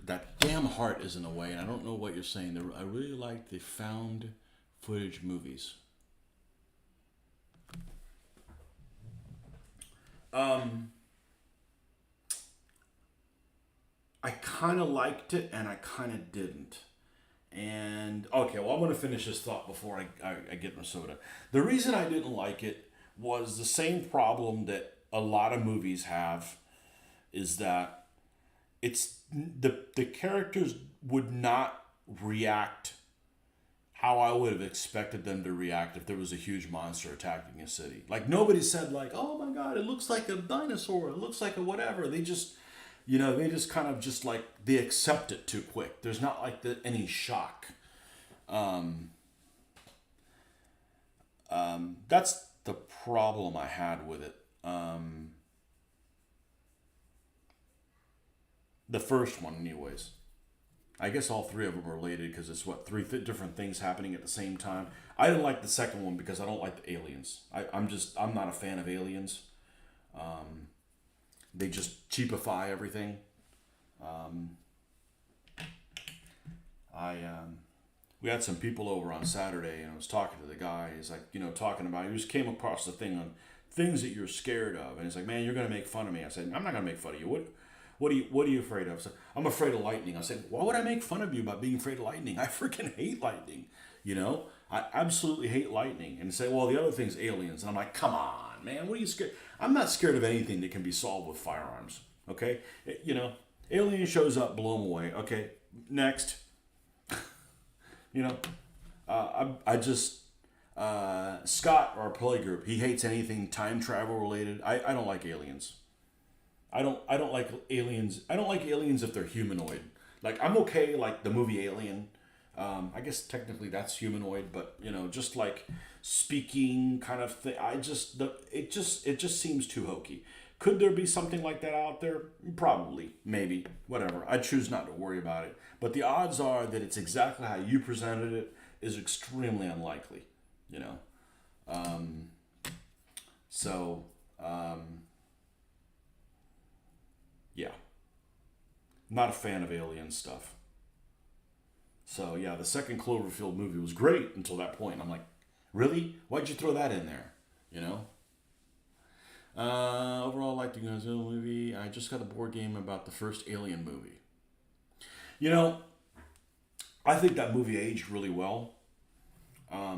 That damn heart is in the way, and I don't know what you're saying. I really like the found footage movies. I kind of liked it, and I kind of didn't. And, okay, well, I'm going to finish this thought before I get my soda. The reason I didn't like it was the same problem that a lot of movies have, is that it's the characters would not react how I would have expected them to react if there was a huge monster attacking a city. Like, nobody said, like, oh my god, it looks like a dinosaur, it looks like a whatever. They just, they just kind of just like, they accept it too quick. There's not like any shock. That's the problem I had with it. The first one, anyways. I guess all three of them are related because it's what different things happening at the same time. I didn't like the second one because I don't like the aliens. I'm not a fan of aliens. They just cheapify everything. I We had some people over on Saturday, and I was talking to the guy. He's like, talking about, he just came across the thing on things that you're scared of, and he's like, man, you're gonna make fun of me. I said, I'm not gonna make fun of you. What are you afraid of? I said, I'm afraid of lightning. I said, why would I make fun of you about being afraid of lightning? I freaking hate lightning. I absolutely hate lightning. And say, well, the other thing's aliens. And I'm like, come on, man, what are you scared? I'm not scared of anything that can be solved with firearms. Okay, alien shows up, blow them away. Okay, next. you know, I just Scott, our play group, he hates anything time travel related. I don't like aliens. I don't like aliens. I don't like aliens if they're humanoid. Like I'm okay, like the movie Alien. I guess technically that's humanoid, but just like speaking kind of thing. It just seems too hokey. Could there be something like that out there? Probably, maybe, whatever. I choose not to worry about it. But the odds are that it's exactly how you presented it is extremely unlikely. You know. So yeah, not a fan of alien stuff. So yeah, the second Cloverfield movie was great until that point. I'm like, really? Why'd you throw that in there? You know. Overall, I like the Godzilla movie. I just got a board game about the first Alien movie. You know, I think that movie aged really well.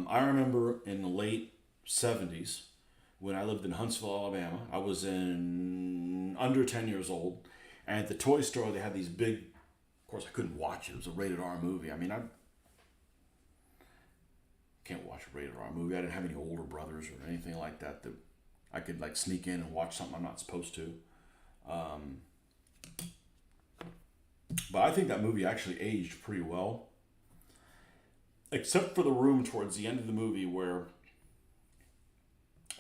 I remember in the late '70s when I lived in Huntsville, Alabama. I was in under 10 years old, and at the toy store they had these big. Of course, I couldn't watch it. It was a rated R movie. I mean, I can't watch a rated R movie. I didn't have any older brothers or anything like that I could like sneak in and watch something I'm not supposed to. Um, but I think that movie actually aged pretty well, except for the room towards the end of the movie where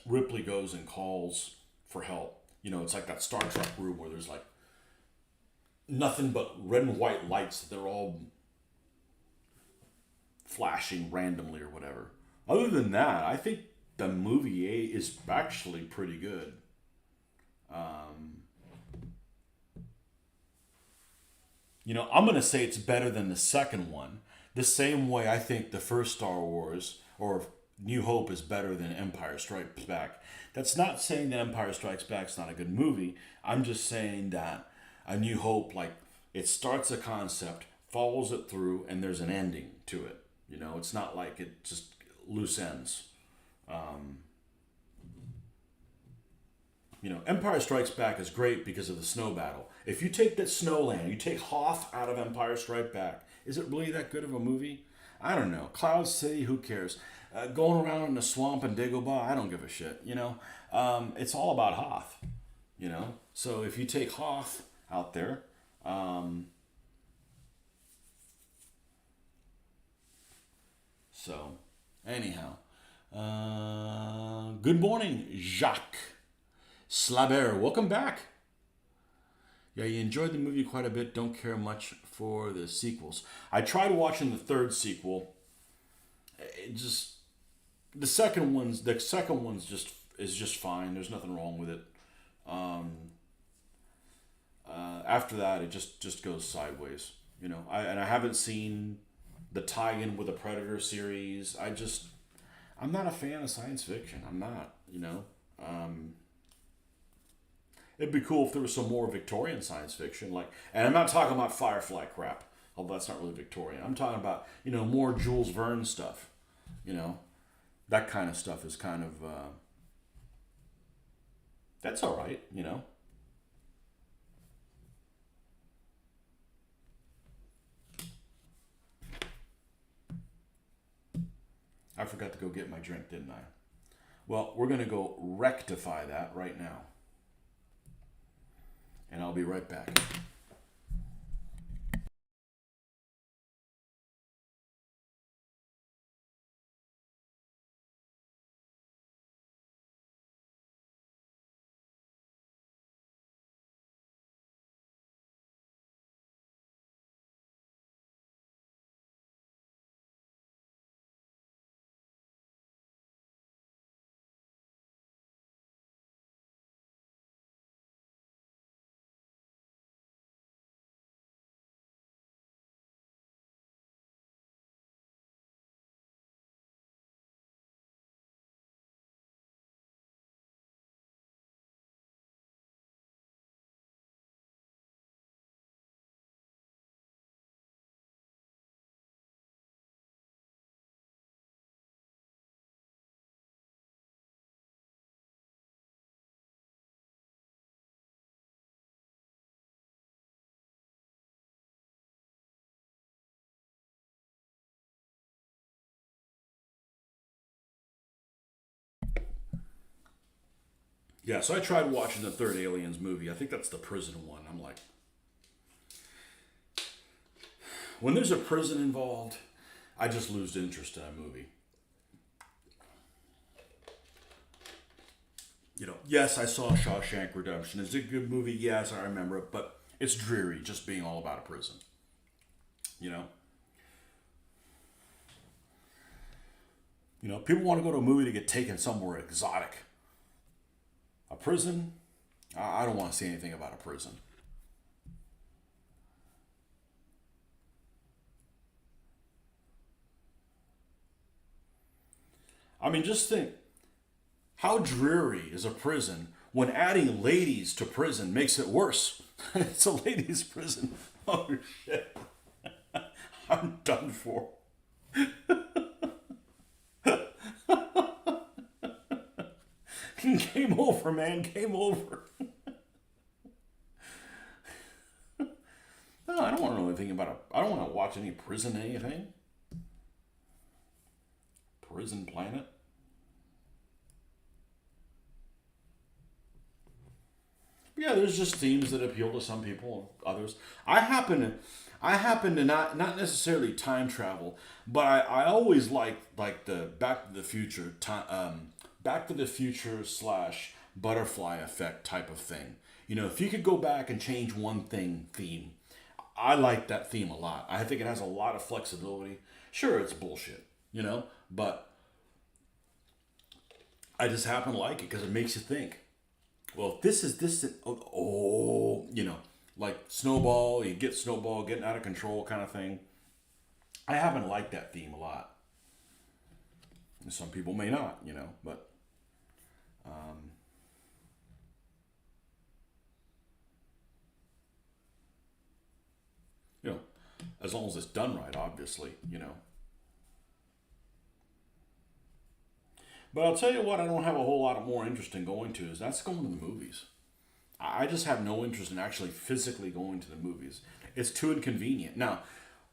Ripley goes and calls for help. It's like that Star Trek room where there's like nothing but red and white lights that they're all flashing randomly or whatever. Other than that, I think the movie is actually pretty good. Um, I'm going to say it's better than the second one. The same way I think the first Star Wars or New Hope is better than Empire Strikes Back. That's not saying that Empire Strikes Back's not a good movie. I'm just saying that A New Hope, like, it starts a concept, follows it through, and there's an ending to it. It's not like it just loose ends. Um, Empire Strikes Back is great because of the snow battle. If you take that Snowland, you take Hoth out of Empire Strikes Back, is it really that good of a movie? I don't know. Cloud City, who cares? Going around in the swamp in Dagobah, I don't give a shit. It's all about Hoth. So if you take Hoth out there, so anyhow, good morning, Jacques Slaber. Welcome back. Yeah, you enjoyed the movie quite a bit. Don't care much for the sequels. I tried watching the third sequel. It just the second one's just fine. There's nothing wrong with it. Um, After that, it just goes sideways. I haven't seen the tie-in with the Predator series. I'm not a fan of science fiction. I'm not. Um, It'd be cool if there was some more Victorian science fiction, and I'm not talking about Firefly crap, although that's not really Victorian. I'm talking about more Jules Verne stuff. You know, that kind of stuff is kind of that's all right. I forgot to go get my drink, didn't I? Well, we're gonna go rectify that right now, and I'll be right back. Yeah, so I tried watching the third Aliens movie. I think that's the prison one. I'm like, when there's a prison involved, I just lose interest in a movie. Yes, I saw Shawshank Redemption. Is it a good movie? Yes, I remember it, but it's dreary just being all about a prison. You know? People want to go to a movie to get taken somewhere exotic. A prison? I don't want to see anything about a prison. I mean, just think how dreary is a prison when adding ladies to prison makes it worse. It's a ladies' prison. Oh, shit. I'm done for. Game over, man. Game over. No, I don't want to know anything about it. I don't want to watch any prison anything. Prison Planet. Yeah, there's just themes that appeal to some people, others. I happen to, I happen to not necessarily time travel, but I always like the Back to the Future Back to the Future slash butterfly effect type of thing. If you could go back and change one theme, I like that theme a lot. I think it has a lot of flexibility. Sure, it's bullshit, but I just happen to like it because it makes you think. Well, if this is this, like Snowball, you get Snowball getting out of control kind of thing. I happen to like that theme a lot. Some people may not, but um, you know, as long as it's done right, obviously. But I'll tell you what, I don't have a whole lot of more interest in going to is that's going to the movies. I just have no interest in actually physically going to the movies. It's too inconvenient. Now,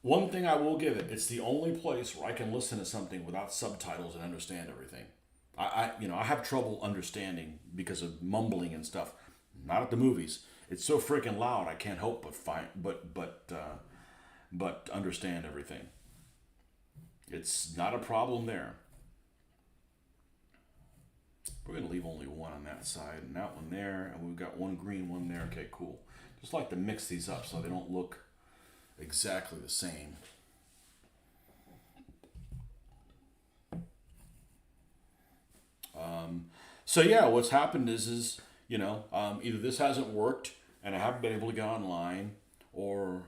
one thing I will give it, it's the only place where I can listen to something without subtitles and understand everything. I have trouble understanding because of mumbling and stuff. Not at the movies. It's so freaking loud. I can't help but find, but understand everything. It's not a problem there. We're going to leave only one on that side and that one there, and we've got one green one there. Okay, cool. Just like to mix these up so they don't look exactly the same. So yeah, what's happened is either this hasn't worked and I haven't been able to get online, or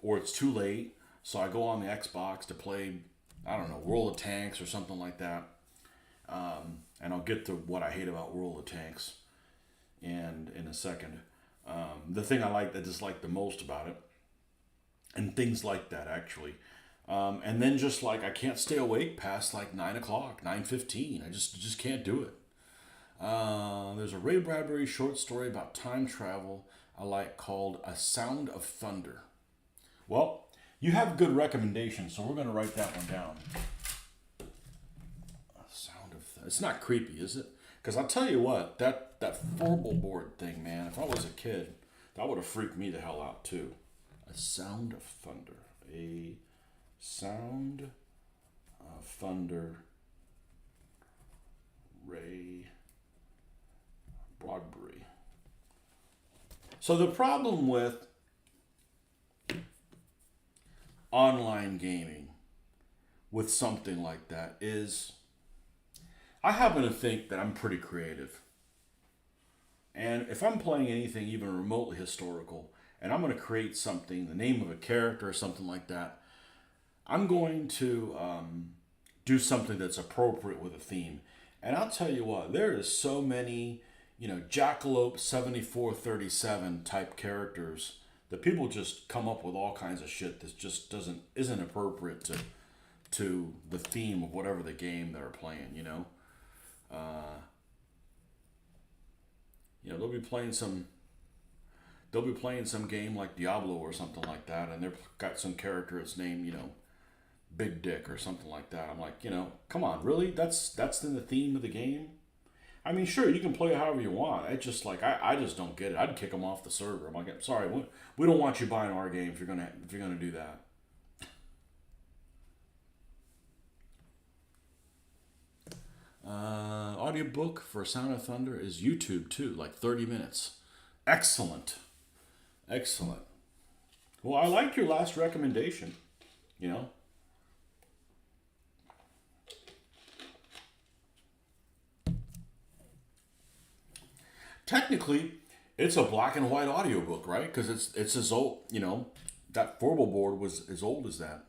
it's too late. So I go on the Xbox to play, I don't know, World of Tanks or something like that. And I'll get to what I hate about World of Tanks and in a second. The thing I dislike the most about it, and things like that actually. And then just like I can't stay awake past like 9 o'clock, 9:15. I just can't do it. There's a Ray Bradbury short story about time travel I like called A Sound of Thunder. Well, you have good recommendations, so we're going to write that one down. It's not creepy, is it? Because I'll tell you what, that horrible board thing, man. If I was a kid, that would have freaked me the hell out too. A sound of thunder. A sound of thunder. Ray Bradbury. So the problem with online gaming with something like that is I happen to think that I'm pretty creative. And if I'm playing anything even remotely historical, and I'm going to create something, the name of a character or something like that, I'm going to do something that's appropriate with a theme. And I'll tell you what, there is so many, Jackalope 7437 type characters that people just come up with all kinds of shit that just isn't appropriate to the theme of whatever the game they're playing. Uh, they'll be playing some game like Diablo or something like that, and they've got some character that's named Big Dick or something like that. I'm like, come on, really? That's in the theme of the game. I mean, sure, you can play however you want. It's just like I just don't get it. I'd kick them off the server. I'm like, I'm sorry, we don't want you buying our game if you're gonna do that. Audiobook for Sound of Thunder is YouTube too, like 30 minutes. Excellent, excellent. Well, I like your last recommendation. You know, technically, it's a black and white audiobook, right? Because it's as old. You know, that Forble board was as old as that.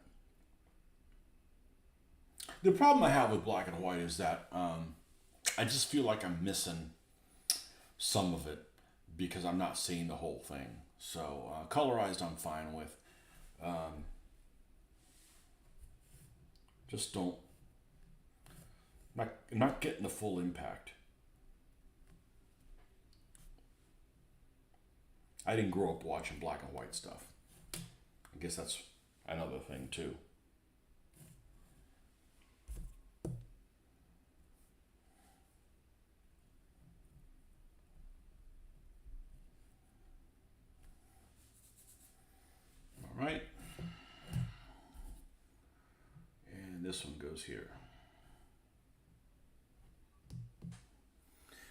The problem I have with black and white is that I just feel like I'm missing some of it because I'm not seeing the whole thing. So colorized, I'm fine with. Um, just don't not getting the full impact. I didn't grow up watching black and white stuff. I guess that's another thing too. All right, and this one goes here.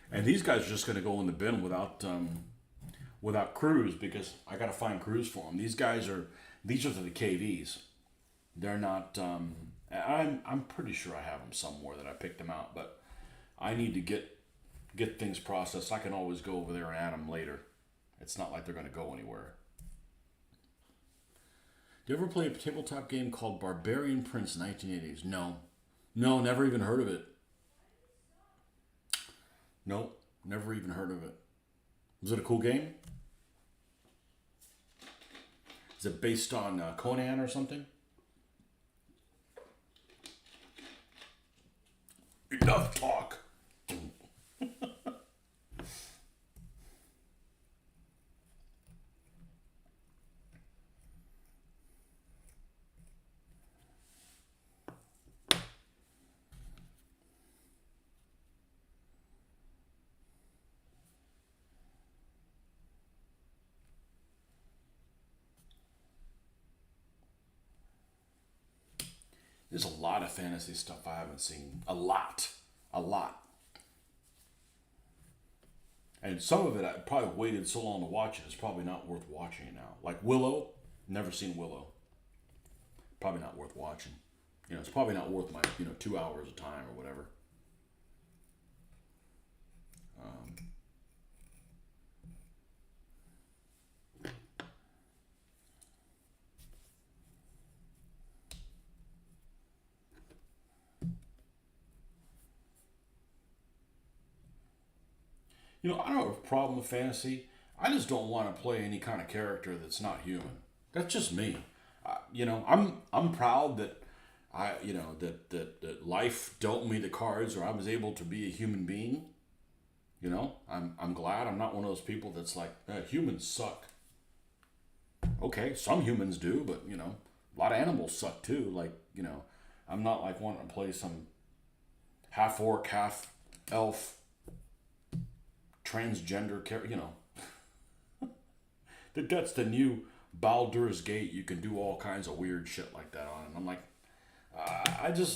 And these guys are just going to go in the bin without crews because I got to find crews for them. These are the KVs. They're not. I'm pretty sure I have them somewhere that I picked them out, but I need to get things processed. I can always go over there and add them later. It's not like they're going to go anywhere. Do you ever play a tabletop game called Barbarian Prince 1980s? No, no, never even heard of it. Nope, never even heard of it. Was it a cool game? Is it based on Conan or something? Enough talk. There's a lot of fantasy stuff I haven't seen. A lot. A lot. And some of it I probably waited so long to watch it, it's probably not worth watching it now. Like Willow, never seen Willow. Probably not worth watching. You know, it's probably not worth my 2 hours of time or whatever. Um, I don't have a problem with fantasy. I just don't want to play any kind of character that's not human. That's just me. I'm proud that that life dealt me the cards, or I was able to be a human being. I'm glad I'm not one of those people that's like humans suck. Okay, some humans do, but a lot of animals suck too. Like I'm not like wanting to play some half orc, half elf, transgender character. That's the new Baldur's Gate. You can do all kinds of weird shit like that on. And I'm like,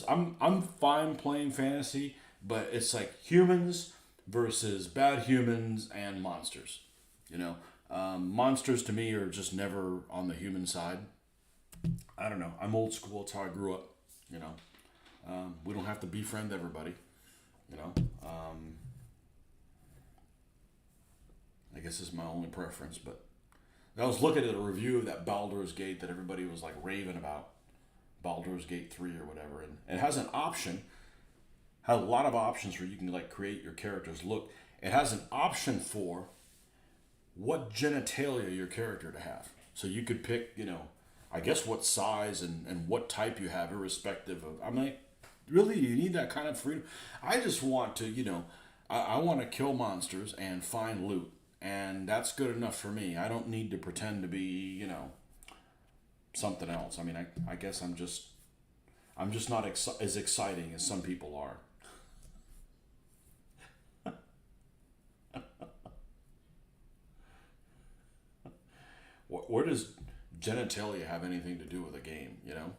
I'm fine playing fantasy, but it's like humans versus bad humans and monsters. Monsters to me are just never on the human side. I don't know. I'm old school. It's how I grew up. You know, we don't have to befriend everybody. You know, um, I guess it's my only preference. But I was looking at a review of that Baldur's Gate that everybody was like raving about, Baldur's Gate 3 or whatever, and it has an option. Has a lot of options where you can like create your character's look. It has an option for what genitalia your character to have. So you could pick, I guess what size and what type you have, irrespective of. I mean, really, you need that kind of freedom. I just want to, I want to kill monsters and find loot, and that's good enough for me. I don't need to pretend to be, something else. I mean, I guess I'm just not as exciting as some people are. Where does genitalia have anything to do with a game? You know,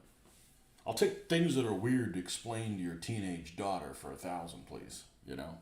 I'll take things that are weird to explain to your teenage daughter for 1,000, please. You know.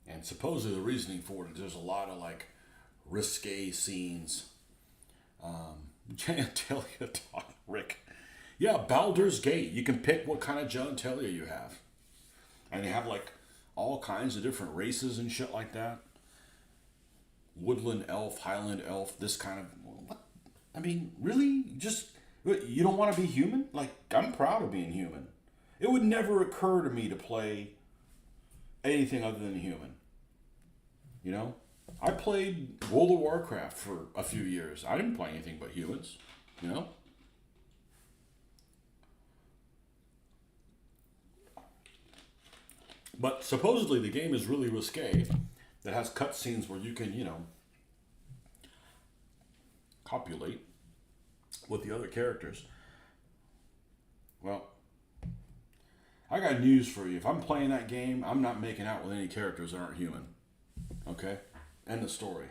And supposedly the reasoning for it is there's a lot of like risque scenes. Genitalia talk, Rick. Yeah, Baldur's Gate. You can pick what kind of genitalia you have. And they have like all kinds of different races and shit like that. Woodland elf, Highland elf, this kind of. What? I mean, really? Just. You don't want to be human? Like, I'm proud of being human. It would never occur to me to play anything other than human. You know? I played World of Warcraft for a few years. I didn't play anything but humans. You know? But supposedly the game is really risque. That has cutscenes where you can, copulate with the other characters. Well, I got news for you. If I'm playing that game, I'm not making out with any characters that aren't human. Okay? End of story.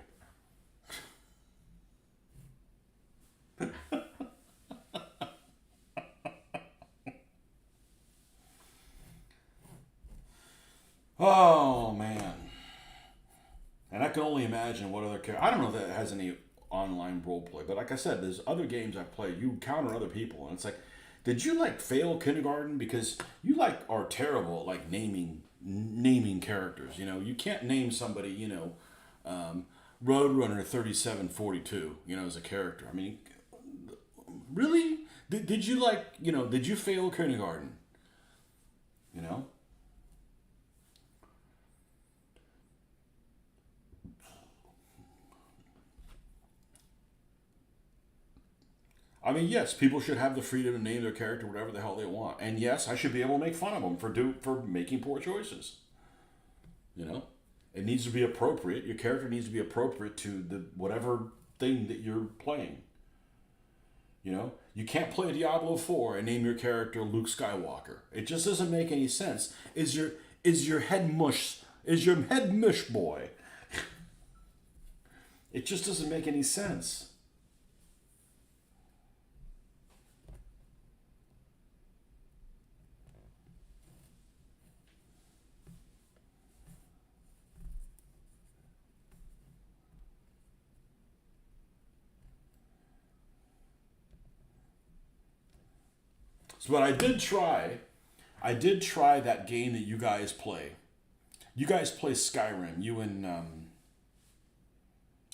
Oh, man. And I can only imagine what other characters. I don't know if that has any online role play, but like I said, there's other games I've played. You encounter other people, and it's like, did you like fail kindergarten because you like are terrible at like naming characters? You know, you can't name somebody. Roadrunner 3742. As a character. I mean, really? Did you like? Did you fail kindergarten? You know. I mean, yes, people should have the freedom to name their character whatever the hell they want, and yes, I should be able to make fun of them for making poor choices. You know, it needs to be appropriate. Your character needs to be appropriate to the whatever thing that you're playing. You can't play Diablo 4 and name your character Luke Skywalker. It just doesn't make any sense. Is your head mush? Is your head mush boy? It just doesn't make any sense. So, but I did try that game that you guys play. You guys play Skyrim, you and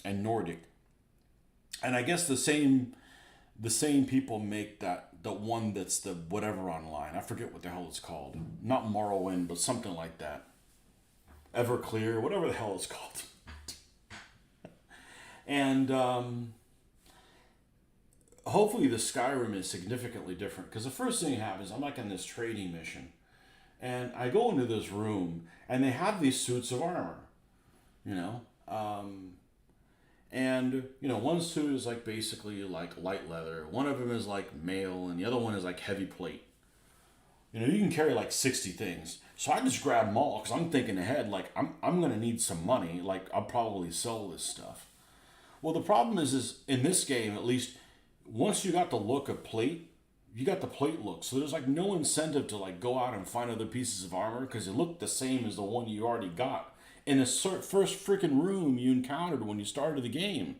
Nordic, and I guess the same people make that the one that's the whatever online. I forget what the hell it's called. Not Morrowind, but something like that. Everclear, whatever the hell it's called. And hopefully the Skyrim is significantly different because the first thing that happens, I'm like in this trading mission, and I go into this room and they have these suits of armor, you know, and one suit is like basically like light leather, one of them is like mail, and the other one is like heavy plate. You can carry like 60 things. So I just grab them all because I'm thinking ahead, like I'm gonna need some money, like I'll probably sell this stuff. Well, the problem is in this game, at least, once you got the look of plate, you got the plate look. So there's like no incentive to like go out and find other pieces of armor because it looked the same as the one you already got in the first freaking room you encountered when you started the game.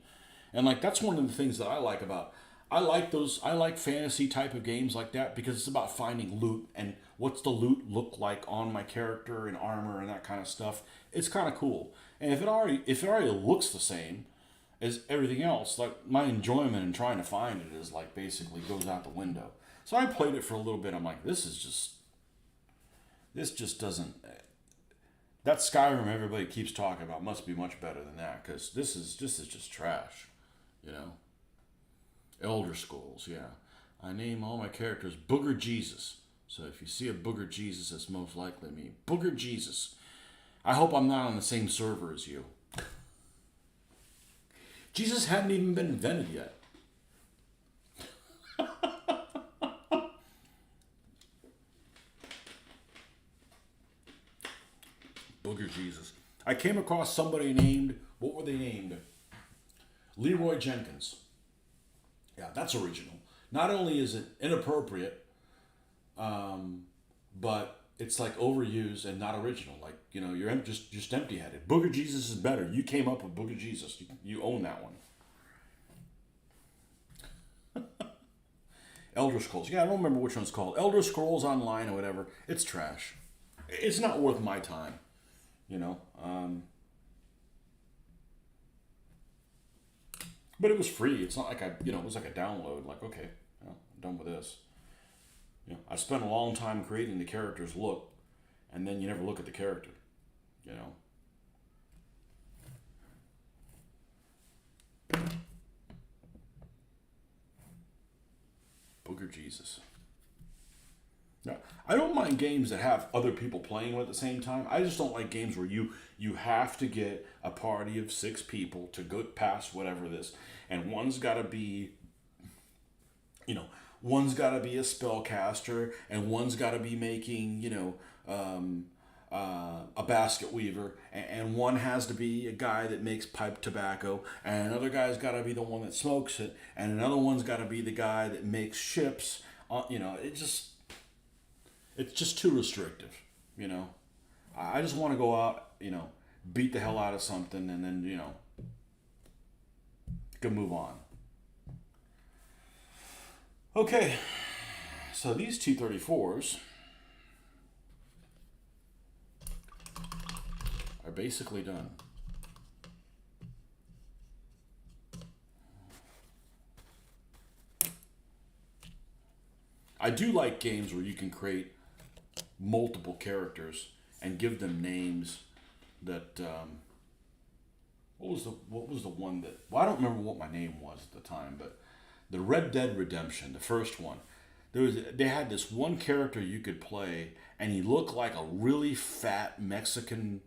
And like that's one of the things that I like about. I like fantasy type of games like that because it's about finding loot and what's the loot look like on my character and armor and that kind of stuff. It's kind of cool. And if it already looks the same as everything else, like my enjoyment in trying to find it is like basically goes out the window. So I played it for a little bit. I'm like, this just doesn't. That Skyrim everybody keeps talking about must be much better than that because this is just trash, you know. Elder Scrolls, yeah. I name all my characters Booger Jesus. So if you see a Booger Jesus, it's most likely me. Booger Jesus. I hope I'm not on the same server as you. Jesus hadn't even been invented yet. Booger Jesus. I came across somebody named, what were they named? Leroy Jenkins. Yeah, that's original. Not only is it inappropriate, but it's like overused and not original. Like, you know, you're just empty-headed. Booger Jesus is better. You came up with Booger Jesus. You own that one. Elder Scrolls. Yeah, I don't remember which one's called. Elder Scrolls Online or whatever. It's trash. It's not worth my time. You know. But it was free. It's not like it was like a download. Like, okay, I'm done with this. You know, I spent a long time creating the character's look, and then you never look at the character. You know. Booger Jesus. No, I don't mind games that have other people playing with at the same time. I just don't like games where you have to get a party of 6 people to go past whatever this, and one's got to be, you know, one's got to be a spellcaster, and one's got to be making, a basket weaver, and one has to be a guy that makes pipe tobacco, and another guy's got to be the one that smokes it, and another one's got to be the guy that makes ships. It's just too restrictive. You know, I just want to go out, beat the hell out of something, and then can move on. Okay, so these T-34s are basically done. I do like games where you can create multiple characters and give them names that what was the one that, well, I don't remember what my name was at the time, but the Red Dead Redemption, the first one, they had this one character you could play, and he looked like a really fat Mexican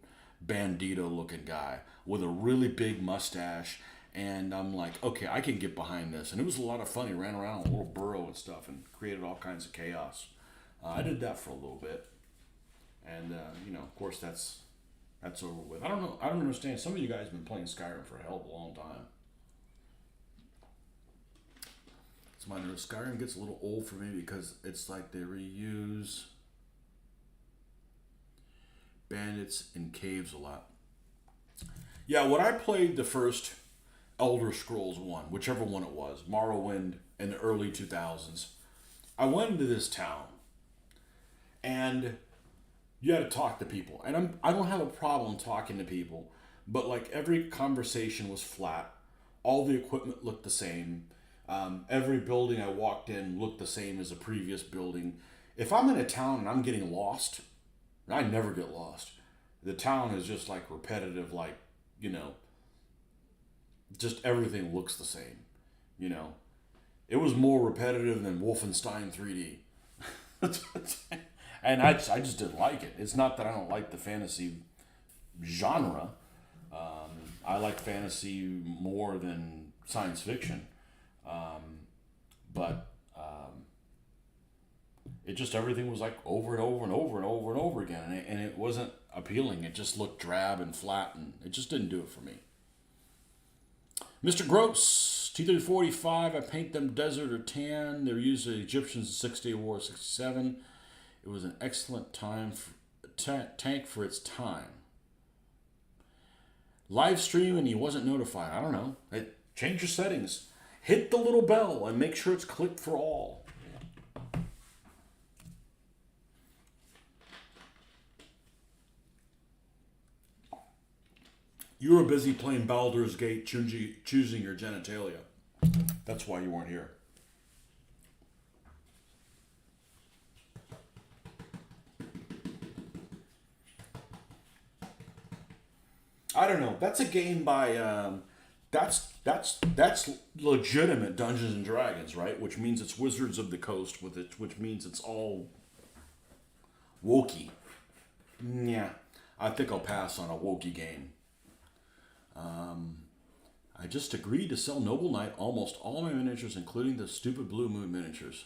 bandito looking guy with a really big mustache. And I'm like, okay, I can get behind this. And it was a lot of fun. He ran around a little burrow and stuff and created all kinds of chaos. I did that for a little bit. And, of course, that's over with. I don't know. I don't understand. Some of you guys have been playing Skyrim for a hell of a long time. It's my nerve. Skyrim gets a little old for me because it's like they reuse bandits in caves a lot. Yeah, when I played the first Elder Scrolls 1, whichever one it was, Morrowind in the early 2000s, I went into this town and you had to talk to people. And I don't have a problem talking to people, but like every conversation was flat. All the equipment looked the same. Every building I walked in looked the same as a previous building. If I'm in a town and I'm getting lost, I never get lost. The town is just like repetitive, like, just everything looks the same. It was more repetitive than Wolfenstein 3D. And I just didn't like it. It's not that I don't like the fantasy genre. I like fantasy more than science fiction. But it just, everything was like over and over and over and over and over again. And it wasn't appealing. It just looked drab and flat, and it just didn't do it for me. Mr. Gross, T-3045, I paint them desert or tan. They were used by the Egyptians in 6-Day War 67. It was an excellent tank for its time. Live stream and he wasn't notified. I don't know. Change your settings. Hit the little bell and make sure it's clicked for all. You were busy playing Baldur's Gate, choosing your genitalia. That's why you weren't here. I don't know. That's a game by that's legitimate Dungeons and Dragons, right? Which means it's Wizards of the Coast with it, which means it's all Wokey. Yeah, I think I'll pass on a Wokey game. I just agreed to sell Noble Knight almost all my miniatures, including the stupid Blue Moon miniatures.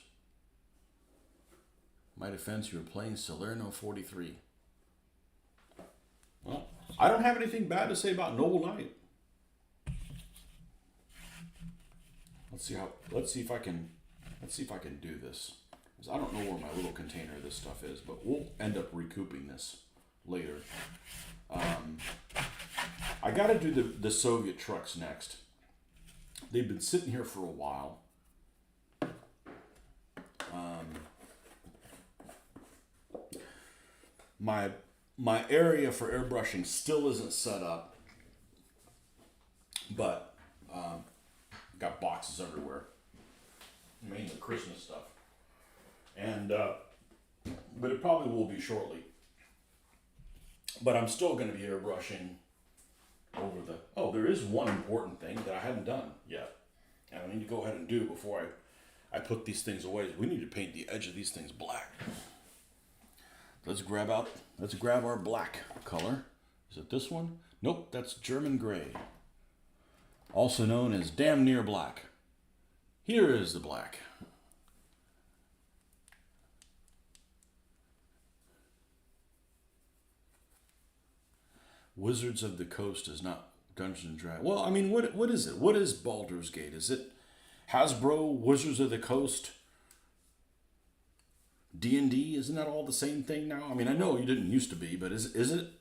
My defense, you were playing Salerno 43. Well, I don't have anything bad to say about Noble Knight. Let's see if I can do this. 'Cause I don't know where my little container of this stuff is, but we'll end up recouping this later. I got to do the Soviet trucks next. They've been sitting here for a while. My area for airbrushing still isn't set up, but got boxes everywhere, mainly Christmas stuff, and but it probably will be shortly. But I'm still going to be airbrushing over the. Oh, there is one important thing that I haven't done yet, and I need to go ahead and do before I put these things away. We need to paint the edge of these things black. Let's grab our black color. Is it this one? Nope, that's German gray. Also known as damn near black. Here is the black. Wizards of the Coast is not Dungeons and Dragons. Well, I mean, what is it? What is Baldur's Gate? Is it Hasbro, Wizards of the Coast, D&D? Isn't that all the same thing now? I mean, I know you didn't used to be, but is it?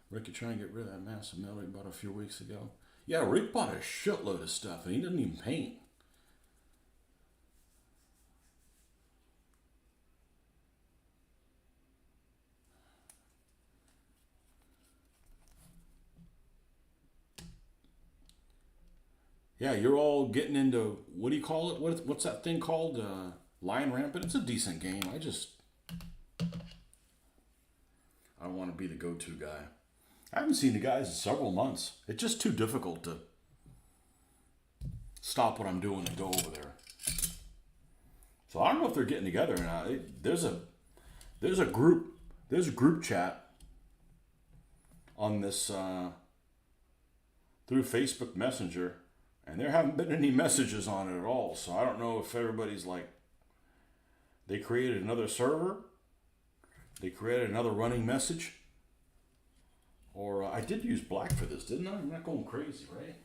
Rick, you trying to get rid of that massive metal he bought a few weeks ago? Yeah, Rick bought a shitload of stuff, and he doesn't even paint. Yeah, you're all getting into, what do you call it? What's that thing called? Lion Rampant? It's a decent game. I don't want to be the go-to guy. I haven't seen the guys in several months. It's just too difficult to stop what I'm doing and go over there. So I don't know if they're getting together or not. There's a group chat on this through Facebook Messenger, and there haven't been any messages on it at all. So I don't know if everybody's like, they created another server, they created another running message, or I did use black for this, didn't I? I'm not going crazy, right?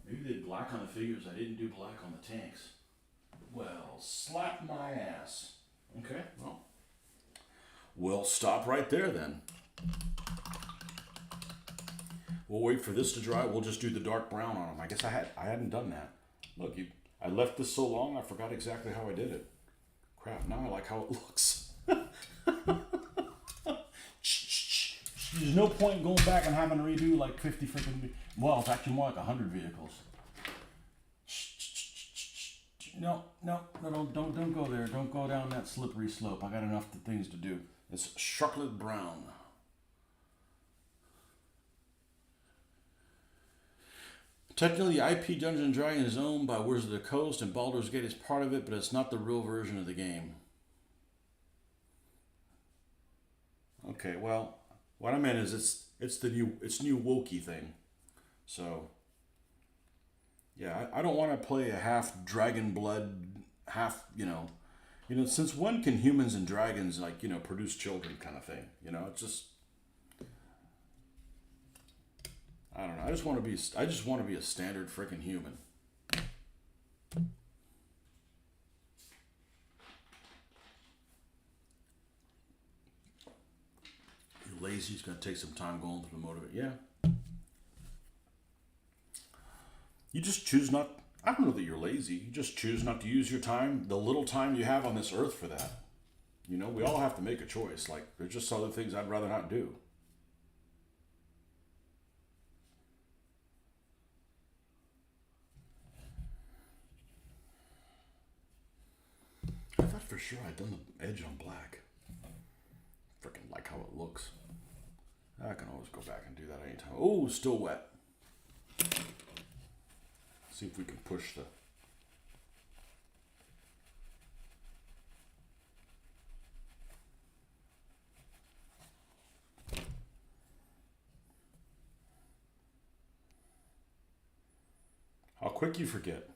Maybe they did black on the figures. I didn't do black on the tanks. Well, slap my ass. Okay, well, we'll stop right there then. We'll wait for this to dry. We'll just do the dark brown on them. I guess I hadn't done that. Look, I left this so long, I forgot exactly how I did it. Crap, now I like how it looks. There's no point in going back and having to redo like 50 freaking, well, it's actually more like 100 vehicles. No, don't go there. Don't go down that slippery slope. I got enough things to do. It's chocolate brown. Technically, IP Dungeons and Dragons is owned by Wizards of the Coast, and Baldur's Gate is part of it, but it's not the real version of the game. Okay, well, what I meant is it's new Wokey thing. So yeah, I don't want to play a half dragon blood, half since when can humans and dragons produce children kind of thing? It's just, I don't know. I just want to be a standard freaking human. You're lazy. It's gonna take some time going through the motivate. Yeah. You just choose not. I don't know that you're lazy. You just choose not to use your time, the little time you have on this earth, for that. We all have to make a choice. Like, there's just other things I'd rather not do. I thought for sure I'd done the edge on black. Freaking like how it looks. I can always go back and do that anytime. Oh, still wet. See if we can push the. How quick you forget.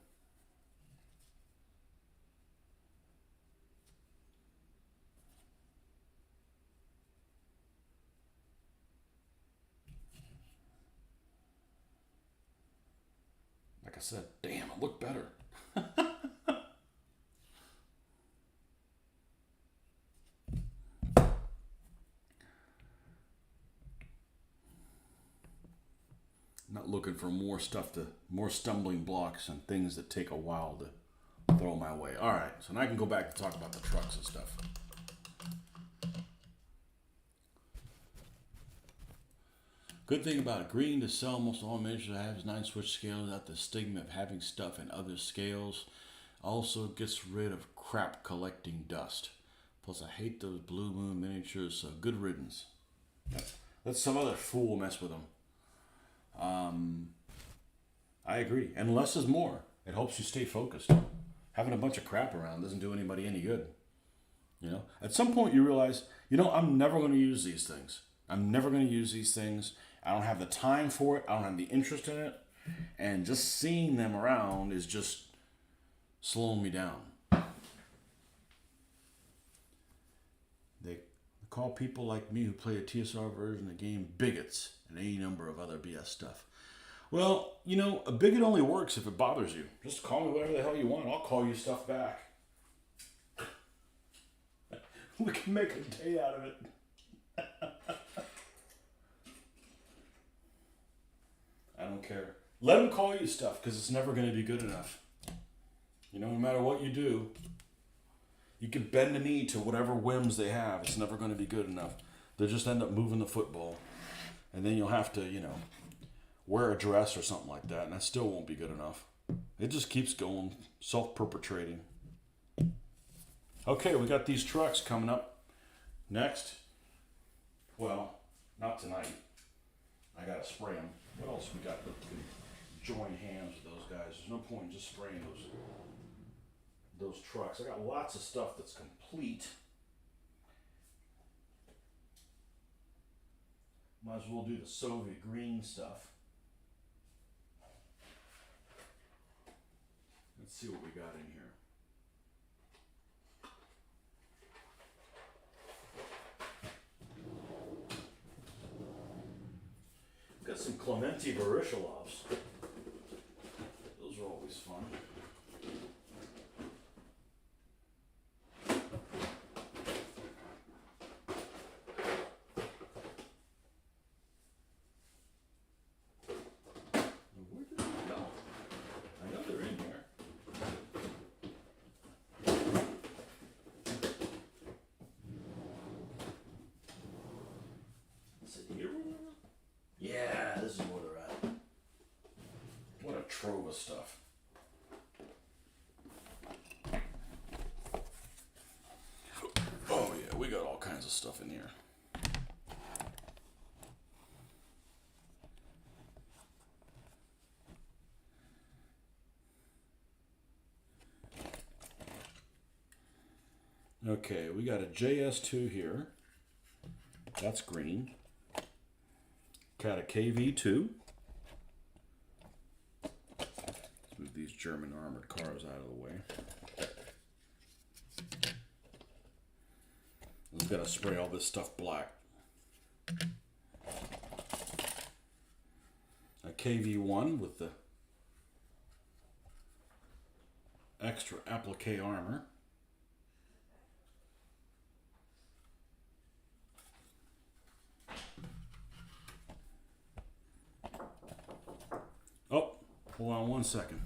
Like I said, damn, it looked better. Not looking for more stumbling blocks and things that take a while to throw my way. All right, so now I can go back to talk about the trucks and stuff. Good thing about green to sell most all measures I have is 9 switch scales without the stigma of having stuff in other scales. Also gets rid of crap collecting dust. Plus I hate those blue moon miniatures, so good riddance. Let some other fool mess with them. I agree. And less is more. It helps you stay focused. Having a bunch of crap around doesn't do anybody any good. You know, at some point you realize, I'm never going to use these things. I'm never going to use these things. I don't have the time for it. I don't have the interest in it. And just seeing them around is just slowing me down. They call people like me who play a TSR version of the game bigots and any number of other BS stuff. Well, a bigot only works if it bothers you. Just call me whatever the hell you want. I'll call you stuff back. We can make a day out of it. I don't care. Let them call you stuff because it's never going to be good enough. No matter what you do, you can bend the knee to whatever whims they have. It's never going to be good enough. They'll just end up moving the football. And then you'll have to, wear a dress or something like that. And that still won't be good enough. It just keeps going, self-perpetrating. Okay, we got these trucks coming up next. Well, not tonight. I got to spray them. What else we got? We can join hands with those guys. There's no point in just spraying those trucks. I got lots of stuff that's complete. Might as well do the Soviet green stuff. Let's see what we got in here. Got some Clementi Barishalovs. Those are always fun. Where did they go? I know they're in here. Is it here? Yeah, this is where they're at. What a trove of stuff. Oh yeah, we got all kinds of stuff in here. Okay, we got a JS2 here. That's green. Got a KV2. Let's move these German armored cars out of the way. We've got to spray all this stuff black. A KV1 with the extra applique armor. Oh, hold on one second.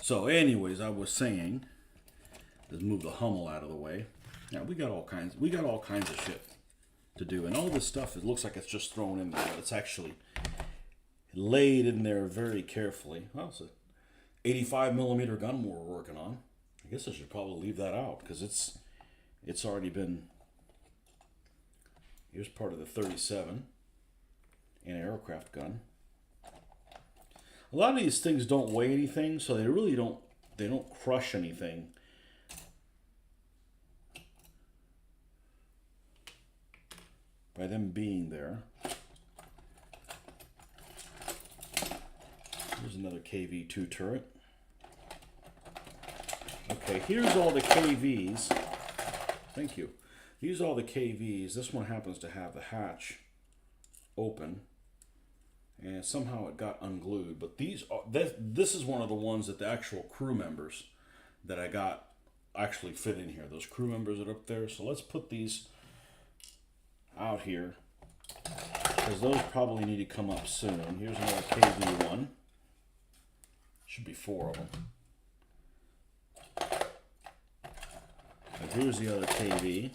So, anyways, I was saying, let's move the Hummel out of the way. Now we got all kinds of shit to do, and all this stuff, it looks like it's just thrown in there, but it's actually laid in there very carefully. Well, it's a 85 millimeter gun we're working on. I guess I should probably leave that out because it's already been. Here's part of the 37, an aircraft gun. A lot of these things don't weigh anything, so they really don't crush anything. By them being there. Here's another KV-2 turret. Okay, here's all the KVs. Thank you. Here's all the KVs. This one happens to have the hatch open. And somehow it got unglued. But this is one of the ones that the actual crew members that I got actually fit in here. Those crew members that are up there. So let's put these out here, because those probably need to come up soon. Here's another KV1. Should be 4 of them. And here's the other KV.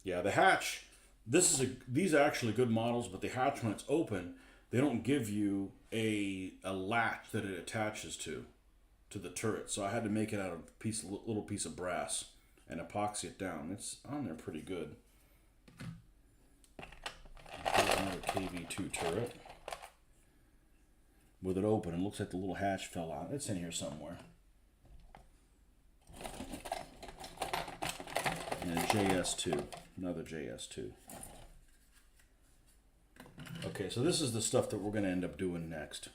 Yeah, the hatch. These are actually good models, but the hatch, when it's open, they don't give you a latch that it attaches to the turret, so I had to make it out of a little piece of brass and epoxy it down. It's on there pretty good. Here's another KV-2 turret with it open. It looks like the little hatch fell out. It's in here somewhere. And a JS2, another JS2. Okay, so this is the stuff that we're going to end up doing next.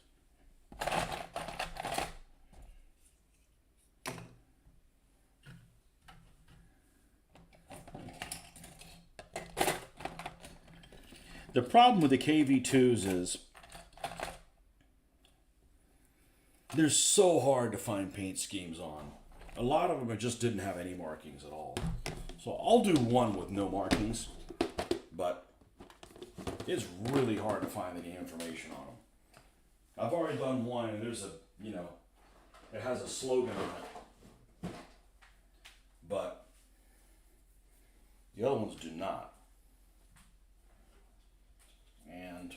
The problem with the KV-2s is they're so hard to find paint schemes on. A lot of them just didn't have any markings at all. So I'll do one with no markings, but it's really hard to find any information on them. I've already done one, and there's it has a slogan on it, but the other ones do not. And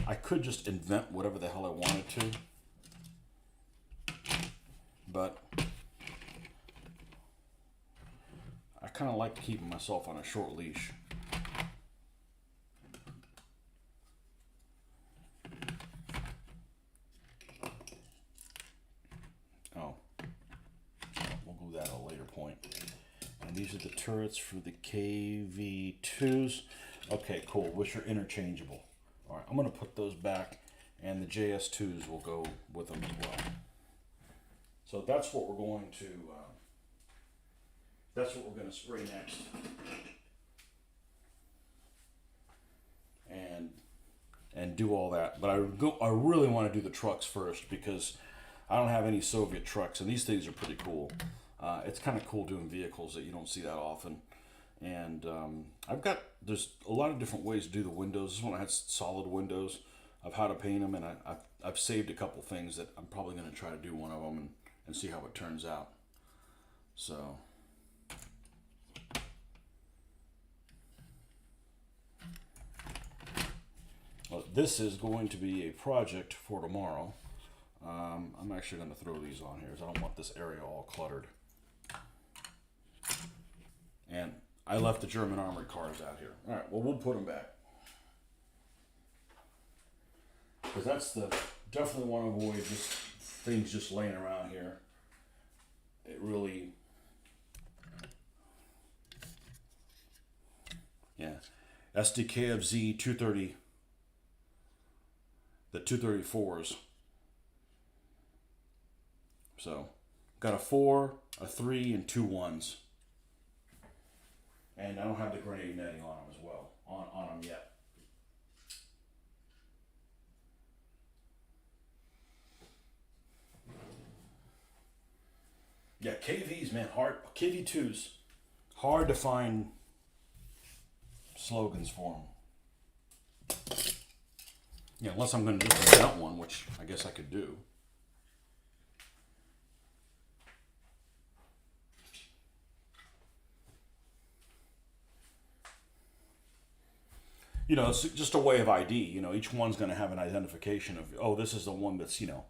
I could just invent whatever the hell I wanted to, but I kind of like keeping myself on a short leash. Oh, we'll do that at a later point. And these are the turrets for the KV-2s. Okay, cool, which are interchangeable. All right, I'm going to put those back, and the JS2s will go with them as well. So that's what we're going to spray next. And do all that. But I really want to do the trucks first, because I don't have any Soviet trucks, and these things are pretty cool. It's kind of cool doing vehicles that you don't see that often. And there's a lot of different ways to do the windows. This one has solid windows of how to paint them, and I've saved a couple things that I'm probably going to try to do one of them and see how it turns out. So this is going to be a project for tomorrow. I'm actually going to throw these on here, because I don't want this area all cluttered. And I left the German armored cars out here. All right, well, we'll put them back, because that's definitely want to avoid just things just laying around here. It really, yeah. SDKFZ 230, the 234s. So, got a 4, a 3, and 2 1s. And I don't have the grenade netting on them as well, on them yet. Yeah, KVs, man, hard. KV2s, hard to find slogans for them. Yeah, unless I'm going to just invent one, which I guess I could do. You know, it's just a way of ID. You know, each one's going to have an identification of, oh, this is the one that's, you know,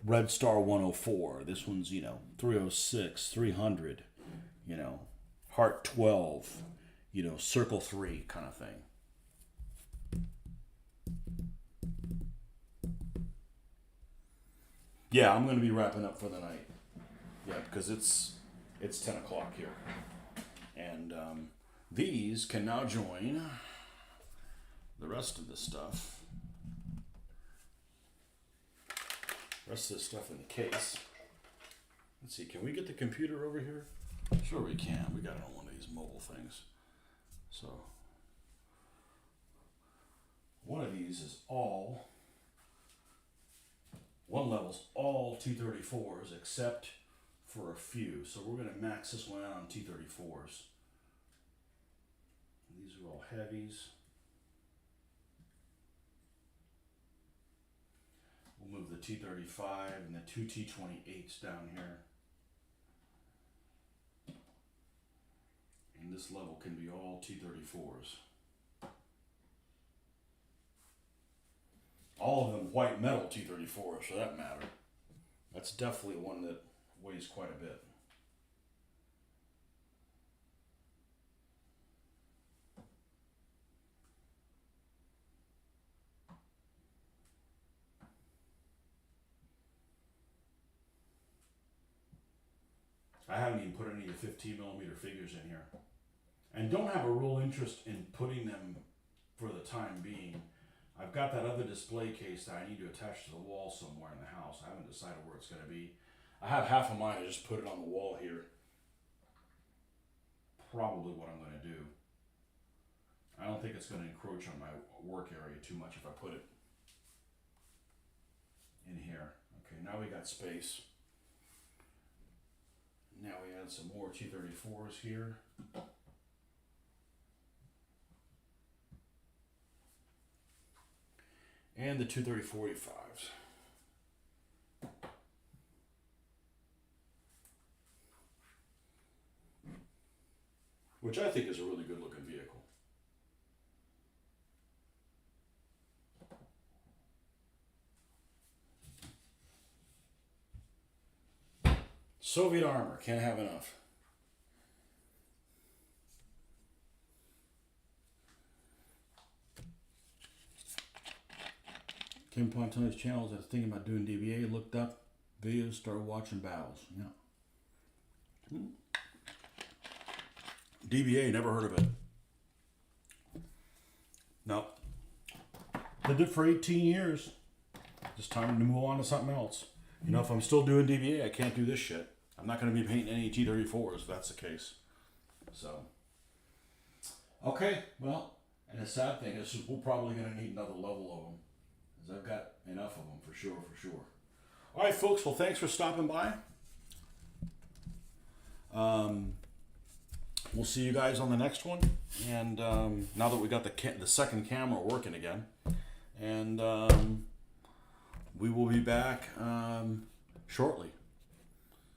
Red Star 104. This one's, you know, 306, 300, you know, Heart 12, you know, Circle 3 kind of thing. Yeah, I'm going to be wrapping up for the night. Yeah, because it's 10 o'clock here. And these can now join the rest of the stuff. Rest of the stuff in the case. Let's see, can we get the computer over here? Sure we can. We got it on one of these mobile things. So one of these is all, one level's all T34s except for a few. So we're going to max this one out on T34s. These are all heavies. We'll move the T35 and the two T28s down here. And this level can be all T34s. All of them white metal T34s for that matter. That's definitely one that weighs quite a bit. I haven't even put any of the 15 millimeter figures in here. And don't have a real interest in putting them for the time being. I've got that other display case that I need to attach to the wall somewhere in the house. I haven't decided where it's going to be. I have half of mine. I just put it on the wall here. Probably what I'm going to do. I don't think it's going to encroach on my work area too much if I put it in here. Okay, now we got space. Now we add some more T34s here. And the 230-45s. Which I think is a really good looking vehicle. Soviet armor, can't have enough. Came upon Tony's channels. I was thinking about doing DBA. Looked up videos, started watching battles. Yeah. DBA, never heard of it. No. Did it for 18 years. Just time to move on to something else. You know, if I'm still doing DBA, I can't do this shit. I'm not going to be painting any T34s if that's the case. So. Okay, well, and the sad thing is we're probably going to need another level of them. Because I've got enough of them for sure, for sure. All right, folks. Well, thanks for stopping by. We'll see you guys on the next one. And now that we got the second camera working again. And we will be back shortly.